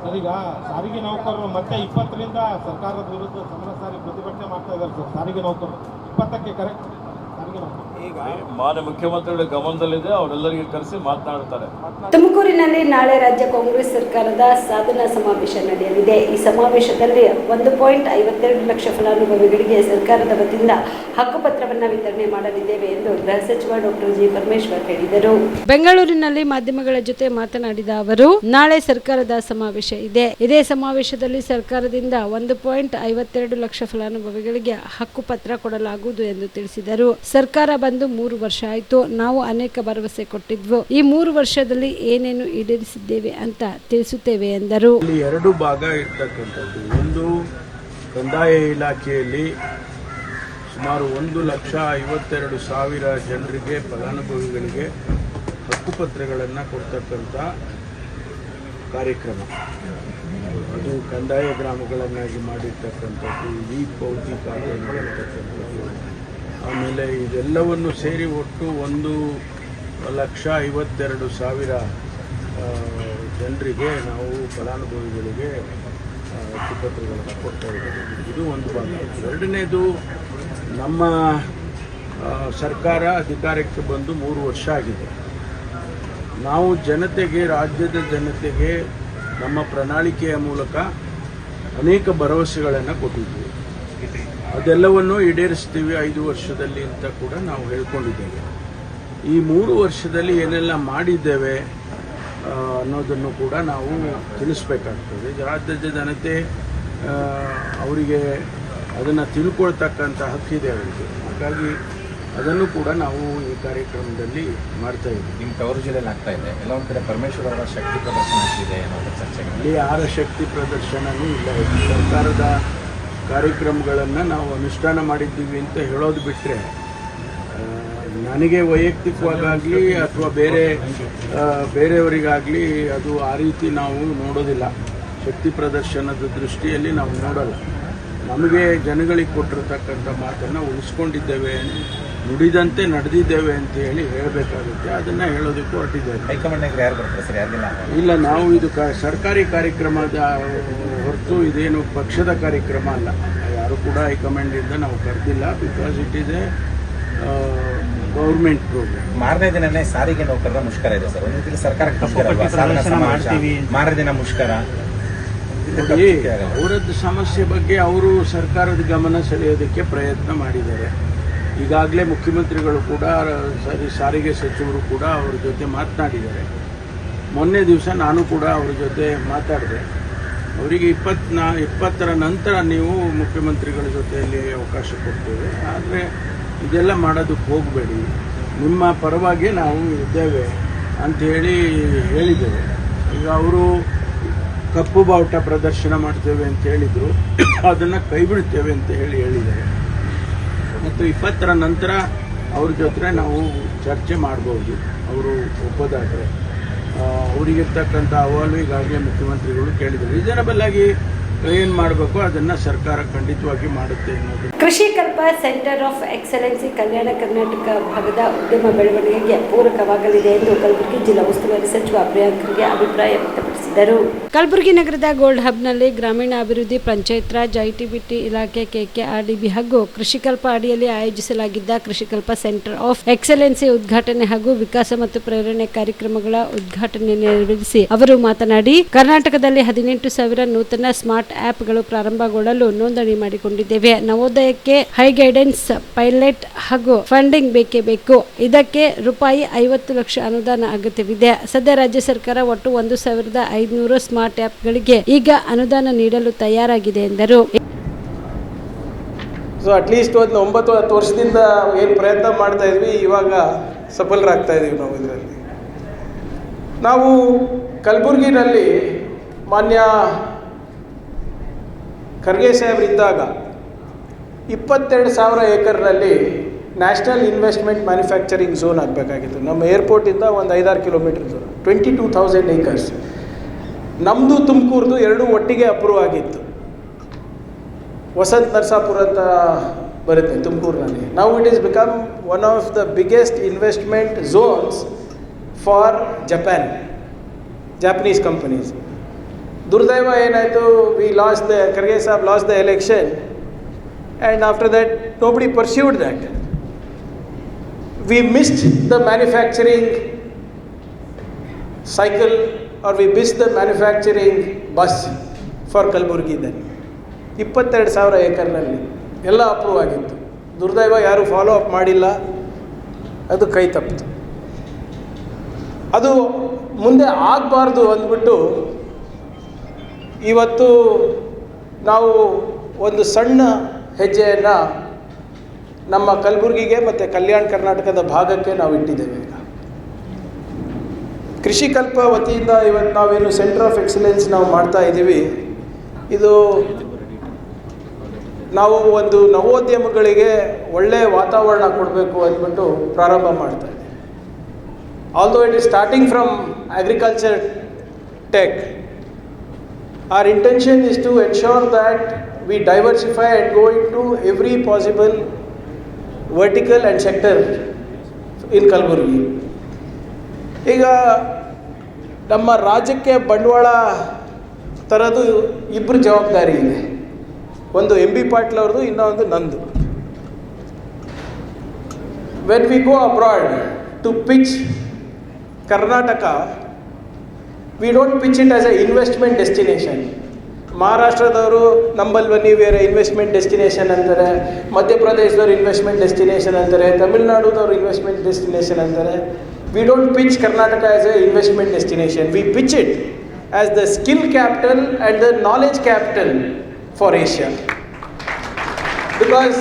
ಸರ್, ಈಗ ಸಾರಿಗೆ ನೌಕರರು ಮತ್ತೆ 20ರಿಂದ ಸರ್ಕಾರದ ವಿರುದ್ಧ ಸಮರ ಸಾರಿ ಪ್ರತಿಭಟನೆ ಮಾಡ್ತಾ ಇದ್ದಾರೆ ಸರ್. ಸಾರಿಗೆ ನೌಕರರು 20ಕ್ಕೆ ಕರೆಕ್ಟ್ ಸಾರಿಗೆ ನೌಕರರು ಈಗ ಮಾನ್ಯ ಮುಖ್ಯಮಂತ್ರಿಗಳ ಗಮನದಲ್ಲಿದೆ, ಅವರೆಲ್ಲರಿಗೆ ಕರೆಸಿ ಮಾತನಾಡ್ತಾರೆ. ತುಮಕೂರಿನಲ್ಲಿ ನಾಳೆ ರಾಜ್ಯ ಕಾಂಗ್ರೆಸ್ ಸರ್ಕಾರದ ಸಾಧನಾ ಸಮಾವೇಶ ನಡೆಯಲಿದೆ. ಈ ಸಮಾವೇಶದಲ್ಲಿ 1.52 ಲಕ್ಷ ಫಲಾನುಭವಿಗಳಿಗೆ ಸರ್ಕಾರದ ವತಿಯಿಂದ ಹಕ್ಕುಪತ್ರವನ್ನು ವಿತರಣೆ ಮಾಡಲಿದ್ದೇವೆ ಎಂದು ಗೃಹ ಸಚಿವ ಡಾಕ್ಟರ್ ಜಿ ಪರಮೇಶ್ವರ್ ಹೇಳಿದರು. ಬೆಂಗಳೂರಿನಲ್ಲಿ ಮಾಧ್ಯಮಗಳ ಜೊತೆ ಮಾತನಾಡಿದ ಅವರು, ನಾಳೆ ಸರ್ಕಾರದ ಸಮಾವೇಶ ಇದೆ. ಇದೇ ಸಮಾವೇಶದಲ್ಲಿ ಸರ್ಕಾರದಿಂದ 1.52 ಲಕ್ಷ ಫಲಾನುಭವಿಗಳಿಗೆ ಹಕ್ಕುಪತ್ರ ಕೊಡಲಾಗುವುದು ಎಂದು ತಿಳಿಸಿದರು. ಸರ್ಕಾರ ಬಂದು 3 ವರ್ಷ ಆಯಿತು. ನಾವು ಅನೇಕ ಭರವಸೆ ಕೊಟ್ಟಿದ್ವು. ಈ 3 ವರ್ಷದಲ್ಲಿ ಏನೇನು ಈಡೇರಿಸಿದ್ದೇವೆ ಅಂತ ತಿಳಿಸುತ್ತೇವೆ ಎಂದರು. ಇಲ್ಲಿ 2 ಭಾಗ ಇರ್ತಕ್ಕಂಥದ್ದು. ಒಂದು, ಕಂದಾಯ ಇಲಾಖೆಯಲ್ಲಿ ಸುಮಾರು 1,52,000 ಜನರಿಗೆ ಫಲಾನುಭವಿಗಳಿಗೆ ಹಕ್ಕುಪತ್ರಗಳನ್ನು ಕೊಡ್ತಕ್ಕಂಥ ಕಾರ್ಯಕ್ರಮ. ಅದು ಕಂದಾಯ ಗ್ರಾಮಗಳನ್ನಾಗಿ ಮಾಡಿರ್ತಕ್ಕಂಥದ್ದು, ಈ ಪೌತಿ ಕಾರ್ಯ ಮಾಡಿರ್ತಕ್ಕಂಥದ್ದು. ಆಮೇಲೆ ಇದೆಲ್ಲವನ್ನು ಸೇರಿ ಒಟ್ಟು 1,52,000 ಜನರಿಗೆ ನಾವು ಫಲಾನುಭವಿಗಳಿಗೆ ಹಕ್ಕುಪತ್ರಗಳನ್ನು ಕೊಡ್ತಾ ಇದ್ದೀವಿ. ಇದು ಒಂದು ಭಾಗ. ಎರಡನೇದು, ನಮ್ಮ ಸರ್ಕಾರ ಅಧಿಕಾರಕ್ಕೆ ಬಂದು 3 ವರ್ಷ ಆಗಿದೆ. ನಾವು ಜನತೆಗೆ, ರಾಜ್ಯದ ಜನತೆಗೆ ನಮ್ಮ ಪ್ರಣಾಳಿಕೆಯ ಮೂಲಕ ಅನೇಕ ಭರವಸೆಗಳನ್ನು ಕೊಟ್ಟಿದ್ದೀವಿ. ಅದೆಲ್ಲವನ್ನು ಈಡೇರಿಸ್ತೀವಿ 5 ವರ್ಷದಲ್ಲಿ ಅಂತ ಕೂಡ ನಾವು ಹೇಳ್ಕೊಂಡಿದ್ದೇವೆ. ಈ 3 ವರ್ಷದಲ್ಲಿ ಏನೆಲ್ಲ ಮಾಡಿದ್ದೇವೆ ಅನ್ನೋದನ್ನು ಕೂಡ ನಾವು ತಿಳಿಸ್ಬೇಕಾಗ್ತದೆ. ರಾಜ್ಯದ ಜನತೆ ಅವರಿಗೆ ಅದನ್ನು ತಿಳ್ಕೊಳ್ತಕ್ಕಂಥ ಹಕ್ಕಿದೆ ಅವರಿಗೆ. ಹಾಗಾಗಿ ಅದನ್ನು ಕೂಡ ನಾವು ಈ ಕಾರ್ಯಕ್ರಮದಲ್ಲಿ ಮಾಡ್ತಾ ಇದ್ದೀವಿ. ನಿಮ್ಮ ತವರು ಜಿಲ್ಲೆಯಲ್ಲಿ ಆಗ್ತಾ ಇದೆ. ಎಲ್ಲ ಒಂದು ಕಡೆ ಪರಮೇಶ್ವರ್ ಅವರ ಶಕ್ತಿ ಪ್ರದರ್ಶನ ಆಗ್ತಿದೆ ಅನ್ನೋದು ಚರ್ಚೆಗಳು. ಇಲ್ಲಿ ಯಾರ ಶಕ್ತಿ ಪ್ರದರ್ಶನವೂ ಇಲ್ಲ. ಸರ್ಕಾರದ ಕಾರ್ಯಕ್ರಮಗಳನ್ನು ನಾವು ಅನುಷ್ಠಾನ ಮಾಡಿದ್ದೀವಿ ಅಂತ ಹೇಳೋದು ಬಿಟ್ಟರೆ, ನನಗೆ ವೈಯಕ್ತಿಕವಾಗಲಿ ಅಥವಾ ಬೇರೆಯವರಿಗಾಗಲಿ ಅದು ಆ ರೀತಿ ನಾವು ನೋಡೋದಿಲ್ಲ. ಶಕ್ತಿ ಪ್ರದರ್ಶನದ ದೃಷ್ಟಿಯಲ್ಲಿ ನಾವು ನೋಡಲ್ಲ. ನಮಗೆ ಜನಗಳಿಗೆ ಕೊಟ್ಟಿರ್ತಕ್ಕಂಥ ಮಾತನ್ನು ಉಳಿಸ್ಕೊಂಡಿದ್ದೇವೆ, ನುಡಿದಂತೆ ನಡೆದಿದ್ದೇವೆ ಅಂತ ಹೇಳಿ ಹೇಳಬೇಕಾಗುತ್ತೆ. ಅದನ್ನು ಹೇಳೋದಕ್ಕೂ ಹೊರಟಿದ್ದೇವೆ. ಹೈಕಮಾಂಡ್ನಾಗ ಯಾರು ಬರ್ತಾರೆ ಸರ್? ಯಾರಿಗೆಲ್ಲ ಇಲ್ಲ, ನಾವು ಇದು ಸರ್ಕಾರಿ ಕಾರ್ಯಕ್ರಮದ ಹೊರತು ಇದೇನು ಪಕ್ಷದ ಕಾರ್ಯಕ್ರಮ ಅಲ್ಲ. ಯಾರು ಕೂಡ ಹೈಕಮಾಂಡಿಂದ ನಾವು ಕರೆದಿಲ್ಲ. Because it is a government programme. ಮಾರನೇ ದಿನನೇ ಸಾರಿಗೆ ನೌಕರರ ಮುಷ್ಕರ ಇದೆ ಸರ್. ಒಂದು ರೀತಿಯಲ್ಲಿ ಸರ್ಕಾರಕ್ಕೆ ಮಾರನೇ ದಿನ ಮುಷ್ಕರ. ಅವರದ್ದು ಸಮಸ್ಯೆ ಬಗ್ಗೆ ಅವರು ಸರ್ಕಾರದ ಗಮನ ಸೆಳೆಯೋದಕ್ಕೆ ಪ್ರಯತ್ನ ಮಾಡಿದ್ದಾರೆ. ಈಗಾಗಲೇ ಮುಖ್ಯಮಂತ್ರಿಗಳು ಕೂಡ, ಸಾರಿಗೆ ಸಚಿವರು ಕೂಡ ಅವ್ರ ಜೊತೆ ಮಾತನಾಡಿದ್ದಾರೆ. ಮೊನ್ನೆ ದಿವಸ ನಾನು ಕೂಡ ಅವ್ರ ಜೊತೆ ಮಾತಾಡಿದೆ. ಅವರಿಗೆ 20ರ ನಂತರ ನೀವು ಮುಖ್ಯಮಂತ್ರಿಗಳ ಜೊತೆಯಲ್ಲಿ ಅವಕಾಶ ಕೊಡ್ತೇವೆ, ಆದರೆ ಇದೆಲ್ಲ ಮಾಡೋದಕ್ಕೆ ಹೋಗಬೇಡಿ, ನಿಮ್ಮ ಪರವಾಗಿ ನಾವು ಇದ್ದೇವೆ ಅಂಥೇಳಿ ಹೇಳಿದ್ದೇವೆ. ಈಗ ಅವರು ಕಪ್ಪು ಬಾವುಟ ಪ್ರದರ್ಶನ ಮಾಡ್ತೇವೆ ಅಂತ ಹೇಳಿದರು, ಅದನ್ನು ಕೈ ಬಿಡ್ತೇವೆ ಅಂತ ಹೇಳಿದ್ದಾರೆ. ಮತ್ತು 20ರ ನಂತರ ಅವ್ರ ಜೊತೆ ನಾವು ಚರ್ಚೆ ಮಾಡ್ಬೋದು, ಅವರು ಒಪ್ಪೋದಾದರೆ. ಅವರಿಗಿರ್ತಕ್ಕಂಥ ಅಹವಾಲು ಈಗಾಗಲೇ ಮುಖ್ಯಮಂತ್ರಿಗಳು ಕೇಳಿದರು. ರೀಸನಬಲ್ ಆಗಿ ಏನು ಮಾಡಬೇಕು ಅದನ್ನು ಸರ್ಕಾರ ಖಂಡಿತವಾಗಿ ಮಾಡುತ್ತೆ ಅನ್ನೋದು. ಕೃಷಿ ಕಲ್ಪ ಸೆಂಟರ್ ಆಫ್ ಎಕ್ಸಲೆನ್ಸಿ ಕಲ್ಯಾಣ ಕರ್ನಾಟಕ ಭಾಗದ ಉದ್ಯಮ ಬೆಳವಣಿಗೆಗೆ ಪೂರಕವಾಗಲಿದೆ ಎಂದು ಕಲಬುರಗಿ ಜಿಲ್ಲಾ ಉಸ್ತುವಾರಿ ಸಚಿವ ಪ್ರಿಯಾಂಕ್ ಖರ್ಗೆ ಅಭಿಪ್ರಾಯ ವ್ಯಕ್ತಪಡಿಸಿದರು. ತಿಳಿಸಿದರು. ಕಲಬುರಗಿ ನಗರದ ಗೋಲ್ಡ್ ಹಬ್ನಲ್ಲಿ ಗ್ರಾಮೀಣ ಅಭಿವೃದ್ಧಿ, ಪಂಚಾಯತ್ ರಾಜ್, ಐಟಿಬಿಟಿ ಇಲಾಖೆ, ಕೆಕೆಆರ್ಡಿಬಿ ಹಾಗೂ ಕೃಷಿಕಲ್ಪ ಅಡಿಯಲ್ಲಿ ಆಯೋಜಿಸಲಾಗಿದ್ದ ಕೃಷಿಕಲ್ಪ ಸೆಂಟರ್ ಆಫ್ ಎಕ್ಸಲೆನ್ಸಿ ಉದ್ಘಾಟನೆ ಹಾಗೂ ವಿಕಾಸ ಮತ್ತು ಪ್ರೇರಣೆ ಕಾರ್ಯಕ್ರಮಗಳ ಉದ್ಘಾಟನೆ ನೆರವೇರಿಸಿ ಅವರು ಮಾತನಾಡಿ, ಕರ್ನಾಟಕದಲ್ಲಿ 18,000 ನೂತನ ಸ್ಮಾರ್ಟ್ ಆ್ಯಪ್ಗಳು ಪ್ರಾರಂಭಗೊಳ್ಳಲು ನೋಂದಣಿ ಮಾಡಿಕೊಂಡಿದ್ದೇವೆ. ನವೋದಯಕ್ಕೆ ಹೈ ಗೈಡೆನ್ಸ್, ಪೈಲಟ್ ಹಾಗೂ ಫಂಡಿಂಗ್ ಬೇಕೇ ಬೇಕು. ಇದಕ್ಕೆ ರೂಪಾಯಿ 50 ಲಕ್ಷ ಅನುದಾನ ಅಗತ್ಯವಿದೆ. ಸದ್ಯ ರಾಜ್ಯ ಸರ್ಕಾರ ಒಟ್ಟು 1,500 ಸ್ಮಾರ್ಟ್ ಆ್ಯಪ್ಗಳಿಗೆ ಈಗ ಅನುದಾನ ನೀಡಲು ತಯಾರಾಗಿದೆ ಎಂದರು. ಸೊ ಅಟ್ಲೀಸ್ಟ್ ಒಂದು 9-10 ವರ್ಷದಿಂದ ಏನು ಪ್ರಯತ್ನ ಮಾಡ್ತಾ ಇದ್ವಿ, ಇವಾಗ ಸಫಲರಾಗ್ತಾ ಇದ್ದೀವಿ ನಾವು ಇದರಲ್ಲಿ. ನಾವು ಕಲಬುರಗಿನಲ್ಲಿ ಮಾನ್ಯ ಖರ್ಗೆ ಸಾಹೇಬರಿದ್ದಾಗ 22,000 ಏಕರ್ನಲ್ಲಿ ನ್ಯಾಷನಲ್ ಇನ್ವೆಸ್ಟ್ಮೆಂಟ್ ಮ್ಯಾನುಫ್ಯಾಕ್ಚರಿಂಗ್ ಝೋನ್ ಆಗಬೇಕಾಗಿತ್ತು. ನಮ್ಮ ಏರ್ಪೋರ್ಟಿಂದ ಒಂದು 5-6 ಕಿಲೋಮೀಟರ್ ದೂರ, 22,000 ಏಕರ್ಸ್. ನಮ್ಮದು ತುಮಕೂರ್ದು ಎರಡೂ ಒಟ್ಟಿಗೆ ಅಪ್ರೂವ್ ಆಗಿತ್ತು. ವಸಂತ್ ನರಸಾಪುರ ಅಂತ ಬರುತ್ತೆ ತುಮಕೂರಿನಲ್ಲಿ. ನಾವು it is become one of the biggest investment zones for Japanese companies. ದುರ್ದೈವ ಏನಾಯಿತು, Kharge Saheb lost the election and after that nobody pursued that. We missed the manufacturing cycle, or we missed the manufacturing bus for Kalburgi then. 22,000 ಏಕರ್ನಲ್ಲಿ ಎಲ್ಲ ಅಪ್ರೂವ್ ಆಗಿತ್ತು. ದುರ್ದೈವ ಯಾರು ಫಾಲೋ ಅಪ್ ಮಾಡಿಲ್ಲ, ಅದು ಕೈ ತಪ್ಪಿತು. ಅದು ಮುಂದೆ ಆಗಬಾರ್ದು ಅಂದ್ಬಿಟ್ಟು ಇವತ್ತು ನಾವು ಒಂದು ಸಣ್ಣ ಹೆಜ್ಜೆಯನ್ನು ನಮ್ಮ ಕಲಬುರಗಿಗೆ ಮತ್ತು ಕಲ್ಯಾಣ ಕರ್ನಾಟಕದ ಭಾಗಕ್ಕೆ ನಾವು ಇಟ್ಟಿದ್ದೇವೆ. ಈಗ ಕೃಷಿಕಲ್ಪ ವತಿಯಿಂದ ಇವತ್ತು ನಾವೇನು ಸೆಂಟರ್ ಆಫ್ ಎಕ್ಸಲೆನ್ಸ್ ನಾವು ಮಾಡ್ತಾ ಇದ್ದೀವಿ, ಇದು ನಾವು ಒಂದು ನವೋದ್ಯಮಗಳಿಗೆ ಒಳ್ಳೆಯ ವಾತಾವರಣ ಕೊಡಬೇಕು ಅಂದ್ಬಿಟ್ಟು ಪ್ರಾರಂಭ ಮಾಡ್ತಾ ಇದ್ದೀವಿ. Although it is starting from agriculture tech, our intention is to ensure that we diversify and go into every possible vertical and sector in Kalburgi. ಈಗ ನಮ್ಮ ರಾಜ್ಯಕ್ಕೆ ಬಂಡವಾಳ ತರೋದು ಇಬ್ಬರು ಜವಾಬ್ದಾರಿ ಇದೆ. ಒಂದು MB ಪಾಟೀಲ್ ಅವ್ರದ್ದು, ಇನ್ನೊಂದು ನಂದು. When we go abroad to pitch Karnataka, we don't pitch it as an investment destination. ಮಹಾರಾಷ್ಟ್ರದವರು ನಂಬಲ್ ಬನ್ನಿ ಬೇರೆ ಇನ್ವೆಸ್ಟ್ಮೆಂಟ್ ಡೆಸ್ಟಿನೇಷನ್ ಅಂತಾರೆ, ಮಧ್ಯಪ್ರದೇಶದವ್ರು ಇನ್ವೆಸ್ಟ್ಮೆಂಟ್ ಡೆಸ್ಟಿನೇಷನ್ ಅಂತಾರೆ, ತಮಿಳ್ನಾಡುದವ್ರು ಇನ್ವೆಸ್ಟ್ಮೆಂಟ್ ಡೆಸ್ಟಿನೇಷನ್ ಅಂತಾರೆ. We don't pitch Karnataka as a investment destination. We pitch it as the skill capital and the knowledge capital for Asia. Because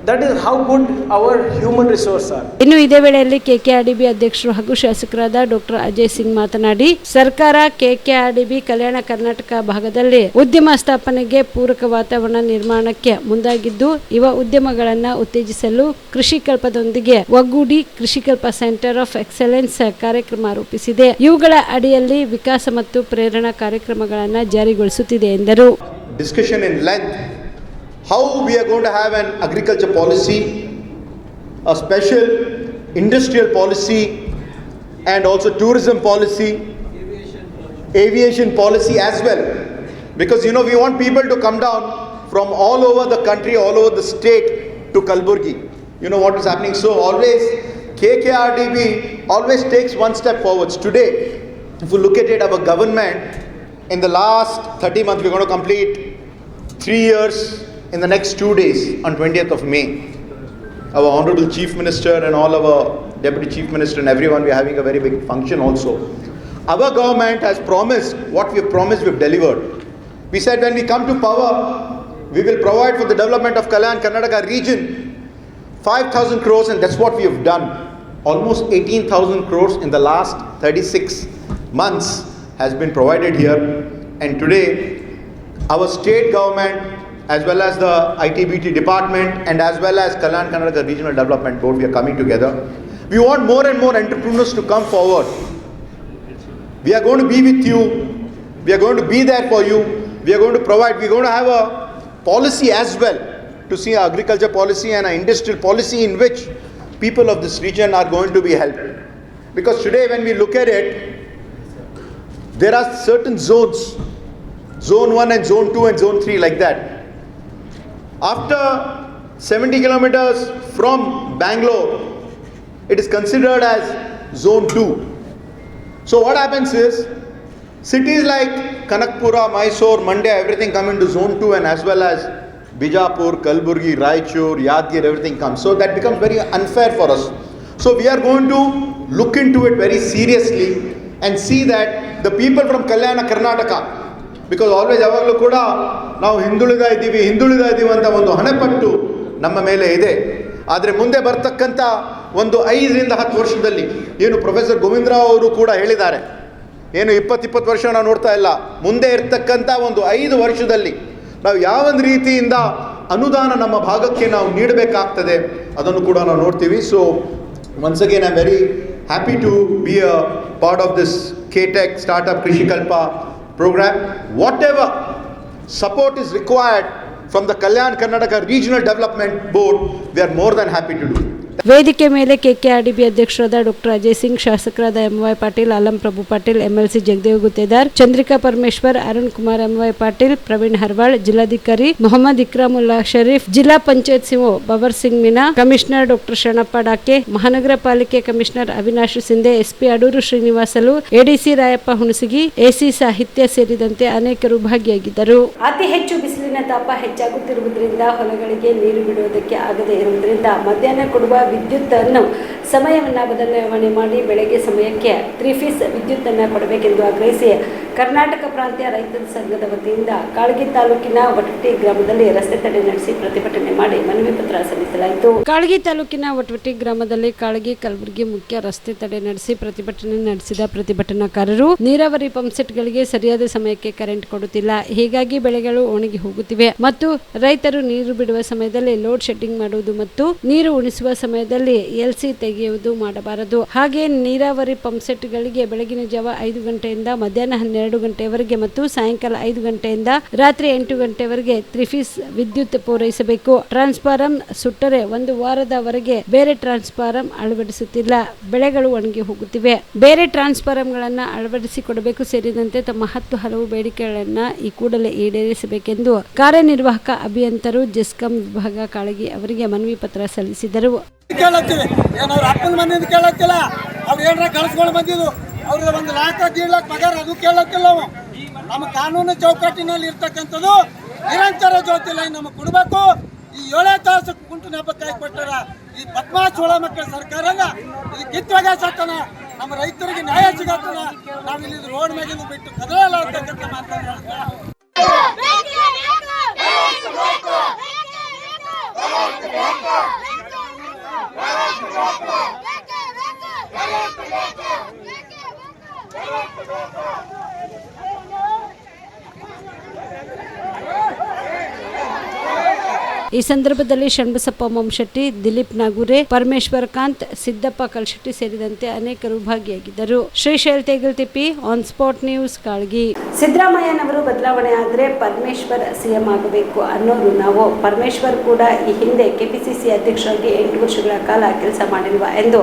that is how good our human resources are. ಇನ್ನು ಇದೇ ವೇಳೆಯಲ್ಲಿ ಕೆಕೆಆರ್ಡಿಬಿ ಅಧ್ಯಕ್ಷರು ಹಾಗೂ ಶಾಸಕರಾದ ಡಾಕ್ಟರ್ ಅಜಯ್ ಸಿಂಗ್ ಮಾತನಾಡಿ, ಸರ್ಕಾರ ಕೆಕೆಆರ್ಡಿಬಿ ಕಲ್ಯಾಣ ಕರ್ನಾಟಕ ಭಾಗದಲ್ಲಿ ಉದ್ಯಮ ಸ್ಥಾಪನೆಗೆ ಪೂರಕ ವಾತಾವರಣ ನಿರ್ಮಾಣಕ್ಕೆ ಮುಂದಾಗಿದ್ದು, ಯುವ ಉದ್ಯಮಗಳನ್ನು ಉತ್ತೇಜಿಸಲು ಕೃಷಿಕಲ್ಪದೊಂದಿಗೆ ಒಗ್ಗೂಡಿ ಕೃಷಿಕಲ್ಪ ಸೆಂಟರ್ ಆಫ್ ಎಕ್ಸಲೆನ್ಸ್ ಕಾರ್ಯಕ್ರಮ ರೂಪಿಸಿದೆ. ಇವುಗಳ ಅಡಿಯಲ್ಲಿ ವಿಕಾಸ ಮತ್ತು ಪ್ರೇರಣಾ ಕಾರ್ಯಕ್ರಮಗಳನ್ನು ಜಾರಿಗೊಳಿಸುತ್ತಿದೆ ಎಂದರು. Discussion in length how we are going to have an agriculture policy, a special industrial policy, and also tourism policy, aviation policy as well. Because we want people to come down from all over the country, all over the state to Kalburgi. You know what is happening. So always KKRDB always takes one step forwards. Today, if you look at it, our government in the last 30 months, we're going to complete 3 years in the next 2 days on 20th of May. Our Honorable Chief Minister and all our Deputy Chief Minister and everyone, we are having a very big function also. Our government has promised, what we have promised we have delivered. We said when we come to power, we will provide for the development of Kalyan Karnataka region 5,000 crores, and that's what we have done. Almost 18,000 crores in the last 36 months has been provided here. And today, our state government, as well as the ITBT department, and as well as Kalyan Karnataka Regional Development Board, we are coming together. We want more and more entrepreneurs to come forward. We are going to be with you. We are going to be there for you. We are going to provide. We are going to have a policy as well to see our agriculture policy and our industrial policy in which people of this region are going to be helped. Because today when we look at it, there are certain zones, zone 1 and zone 2 and zone 3 like that. After 70 kilometers from Bangalore, it is considered as zone 2. So what happens is, cities like Kanakpura, Mysore, Mandya, everything come into zone 2, and as well as Bijapur, Kalburgi, Raichur, Yadgir, everything comes. So that becomes very unfair for us. So we are going to look into it very seriously and see that the people from Kalyana Karnataka, because always ಯಾವಾಗಲೂ ಕೂಡ ನಾವು ಹಿಂದುಳಿದ ಇದ್ದೀವಿ ಅಂತ ಒಂದು ಹಣೆಪಟ್ಟು ನಮ್ಮ ಮೇಲೆ ಇದೆ. ಆದರೆ ಮುಂದೆ ಬರ್ತಕ್ಕಂಥ ಒಂದು 5 ರಿಂದ 10 ವರ್ಷದಲ್ಲಿ ಏನು ಪ್ರೊಫೆಸರ್ ಗೋವಿಂದರಾವ್ ಅವರು ಕೂಡ ಹೇಳಿದ್ದಾರೆ, ಏನು 20 ವರ್ಷ ನಾವು ನೋಡ್ತಾ ಇಲ್ಲ, ಮುಂದೆ ಇರ್ತಕ್ಕಂಥ ಒಂದು 5 ವರ್ಷದಲ್ಲಿ ನಾವು ಯಾವ ರೀತಿಯಿಂದ ಅನುದಾನ ನಮ್ಮ ಭಾಗಕ್ಕೆ ನಾವು ನೀಡಬೇಕಾಗ್ತದೆ ಅದನ್ನು ಕೂಡ ನಾವು ನೋಡ್ತೀವಿ. So once again I'm very happy to be a part of this KTech Startup Krishikalpa program. Whatever support is required from the Kalyan Karnataka Regional Development Board, we are more than happy to do. ವೇದಿಕೆ ಮೇಲೆ KKRDB ಅಧ್ಯಕ್ಷರಾದ ಡಾಕ್ಟರ್ ಅಜಯ್ ಸಿಂಗ್, ಶಾಸಕರಾದ MY Patil, Alam Prabhu Patil, MLC Jagadev Guttedar, Chandrika Parameshwar, Arun Kumar MY Patil, Praveen ಹರ್ವಾಳ್, ಜಿಲ್ಲಾಧಿಕಾರಿ ಮೊಹಮ್ಮದ್ ಇಕ್ರಾಮುಲ್ಲಾ ಶರೀಫ್, ಜಿಲ್ಲಾ ಪಂಚಾಯತ್ ಸಿಒ ಬವರ್ ಸಿಂಗ್ ಮೀನಾ, ಕಮಿಷನರ್ ಡಾಕ್ಟರ್ ಶರಣಪ್ಪ ಡಾಕೆ, ಮಹಾನಗರ ಪಾಲಿಕೆ commissioner Avinash Shinde, SP Adoor Srinivasulu, ADC Rayappa Hunasagi, AC ಸಾಹಿತ್ಯ ಸೇರಿದಂತೆ ಅನೇಕರು ಭಾಗಿಯಾಗಿದ್ದರು. ಅತಿ ಹೆಚ್ಚು ಬಿಸಿಲಿನ ತಾಪ ಹೆಚ್ಚಾಗುತ್ತಿರುವುದರಿಂದ ಹೊಲಗಳಿಗೆ ನೀರು ಬಿಡುವುದಕ್ಕೆ ಆಗದೇ ಇರುವುದರಿಂದ ಮಧ್ಯಾಹ್ನ ಕೊಡುವ ವಿದ್ಯುತ್ ಅನ್ನು ಸಮಯವನ್ನು ಬದಲಾವಣೆ ಮಾಡಿ ಬೆಳಗ್ಗೆ ಸಮಯಕ್ಕೆ 3 ಫೇಸ್ ವಿದ್ಯುತ್ ಅನ್ನು ಕೊಡಬೇಕೆಂದು ಆಗ್ರಹಿಸಿ ಕರ್ನಾಟಕ ಪ್ರಾಂತ್ಯ ರೈತರ ಸಂಘದ ವತಿಯಿಂದ ಕಾಳಗಿ ತಾಲೂಕಿನ ವಟವಟಿ ಗ್ರಾಮದಲ್ಲಿ ರಸ್ತೆ ತಡೆ ನಡೆಸಿ ಪ್ರತಿಭಟನೆ ಮಾಡಿ ಮನವಿ ಪತ್ರ ಸಲ್ಲಿಸಲಾಯಿತು. ಕಾಳಗಿ ತಾಲೂಕಿನ ವಟವಟಿ ಗ್ರಾಮದಲ್ಲಿ ಕಾಳಗಿ ಕಲಬುರಗಿ ಮುಖ್ಯ ರಸ್ತೆ ತಡೆ ನಡೆಸಿ ಪ್ರತಿಭಟನೆ ನಡೆಸಿದ ಪ್ರತಿಭಟನಾಕಾರರು ನೀರಾವರಿ ಪಂಪ್ಸೆಟ್ಗಳಿಗೆ ಸರಿಯಾದ ಸಮಯಕ್ಕೆ ಕರೆಂಟ್ ಕೊಡುತ್ತಿಲ್ಲ, ಹೀಗಾಗಿ ಬೆಳೆಗಳು ಒಣಗಿ ಹೋಗುತ್ತಿವೆ ಮತ್ತು ರೈತರು ನೀರು ಬಿಡುವ ಸಮಯದಲ್ಲಿ ಲೋಡ್ ಶೆಡ್ಡಿಂಗ್ ಮಾಡುವುದು ಮತ್ತು ನೀರು ಉಣಿಸುವ ಸಮಯದಲ್ಲಿ LC ತೆಗೆಯುವುದು ಮಾಡಬಾರದು. ಹಾಗೆ ನೀರಾವರಿ ಪಂಪ್ಸೆಟ್ಗಳಿಗೆ ಬೆಳಗಿನ ಜಾವ 5 ಗಂಟೆಯಿಂದ ಮಧ್ಯಾಹ್ನ 12 ಗಂಟೆವರೆಗೆ ಮತ್ತು ಸಾಯಂಕಾಲ 5 ಗಂಟೆಯಿಂದ ರಾತ್ರಿ 8 ಗಂಟೆವರೆಗೆ 3 ಫೇಸ್ ವಿದ್ಯುತ್ ಪೂರೈಸಬೇಕು. ಟ್ರಾನ್ಸ್ಫಾರಂ ಸುಟ್ಟರೆ 1 ವಾರದವರೆಗೆ ಬೇರೆ ಟ್ರಾನ್ಸ್ಫಾರಂ ಅಳವಡಿಸುತ್ತಿಲ್ಲ, ಬೆಳೆಗಳು ಒಣಗಿ ಹೋಗುತ್ತಿವೆ, ಬೇರೆ ಟ್ರಾನ್ಸ್ಫಾರಂಗಳನ್ನು ಅಳವಡಿಸಿಕೊಡಬೇಕು ಸೇರಿದಂತೆ ತಮ್ಮ 10 ಹಲವು ಬೇಡಿಕೆಗಳನ್ನು ಈ ಕೂಡಲೇ ಈಡೇರಿಸಬೇಕೆಂದು ಕಾರ್ಯನಿರ್ವಾಹಕ ಅಭಿಯಂತರು ಜೆಸ್ಕಾಂ ವಿಭಾಗ ಕಾಳಗಿ ಅವರಿಗೆ ಮನವಿ ಪತ್ರ ಸಲ್ಲಿಸಿದರು. ಕೇಳತ್ತೀವಿ, ಏನು ಅವ್ರ ಅಪ್ಪನ ಮನೆಯಿಂದ ಕೇಳತ್ತಿಲ್ಲ, ಅವ್ರು ಏನಾರ ಕಳ್ಸ್ಕೊಂಡು ಬಂದಿದ್ದು ಅವ್ರಿಗೆ 1 ಲಾಖ 1.5 ಲಾಖ ಪಗಾರ ಅದು ಕೇಳತ್ತಿಲ್ಲ. ನಾವು ನಮ್ಮ ಕಾನೂನು ಚೌಕಟ್ಟಿನಲ್ಲಿ ಇರ್ತಕ್ಕಂಥದ್ದು ನಿರಂತರ ಜ್ಯೋತಿ ಲೈನ್ ನಮಗೆ ಕೊಡಬೇಕು. ಈ 7 ತಾಸು ಕುಂಟು ನೆಪಕ್ಕಾಗಿ ಕೊಟ್ಟಾರ ಈ ಬದ್ಮಾಶ್ ಒಳ ಮಕ್ಕಳ ಸರ್ಕಾರನ ಇದು ಕಿತ್ತುವಾಗ ಸತ್ತನ ನಮ್ಮ ರೈತರಿಗೆ ನ್ಯಾಯ ಸಿಗತ್ತನ. ನಾವು ಇಲ್ಲಿ ರೋಡ್ ಮ್ಯಾಗಿಂದ ಬಿಟ್ಟು ಕದಲಲ್ಲ ಅಂತಕ್ಕಂಥ ಮಾತನ್ನು ಈ ಸಂದರ್ಭದಲ್ಲಿ ಶಣ್ಬಸಪ್ಪ ಮೊಮ್ಮಶೆಟ್ಟಿ, ದಿಲೀಪ್ ನಾಗೂರೆ, ಪರಮೇಶ್ವರ ಕಾಂತ್, ಸಿದ್ದಪ್ಪ ಕಲ್ಶೆಟ್ಟಿ ಸೇರಿದಂತೆ ಅನೇಕರು ಭಾಗಿಯಾಗಿದ್ದರು. Shrishail Tegaltippi, on spot news, Kalagi. ಸಿದ್ದರಾಮಯ್ಯನವರು ಬದಲಾವಣೆ ಆದರೆ ಪರಮೇಶ್ವರ್ CM ಆಗಬೇಕು ಅನ್ನೋರು ನಾವು. ಪರಮೇಶ್ವರ್ ಕೂಡ ಈ ಹಿಂದೆ KPCC ಅಧ್ಯಕ್ಷರಾಗಿ 8 ವರ್ಷಗಳ ಕಾಲ ಕೆಲಸ ಮಾಡಿಲ್ವಾ ಎಂದು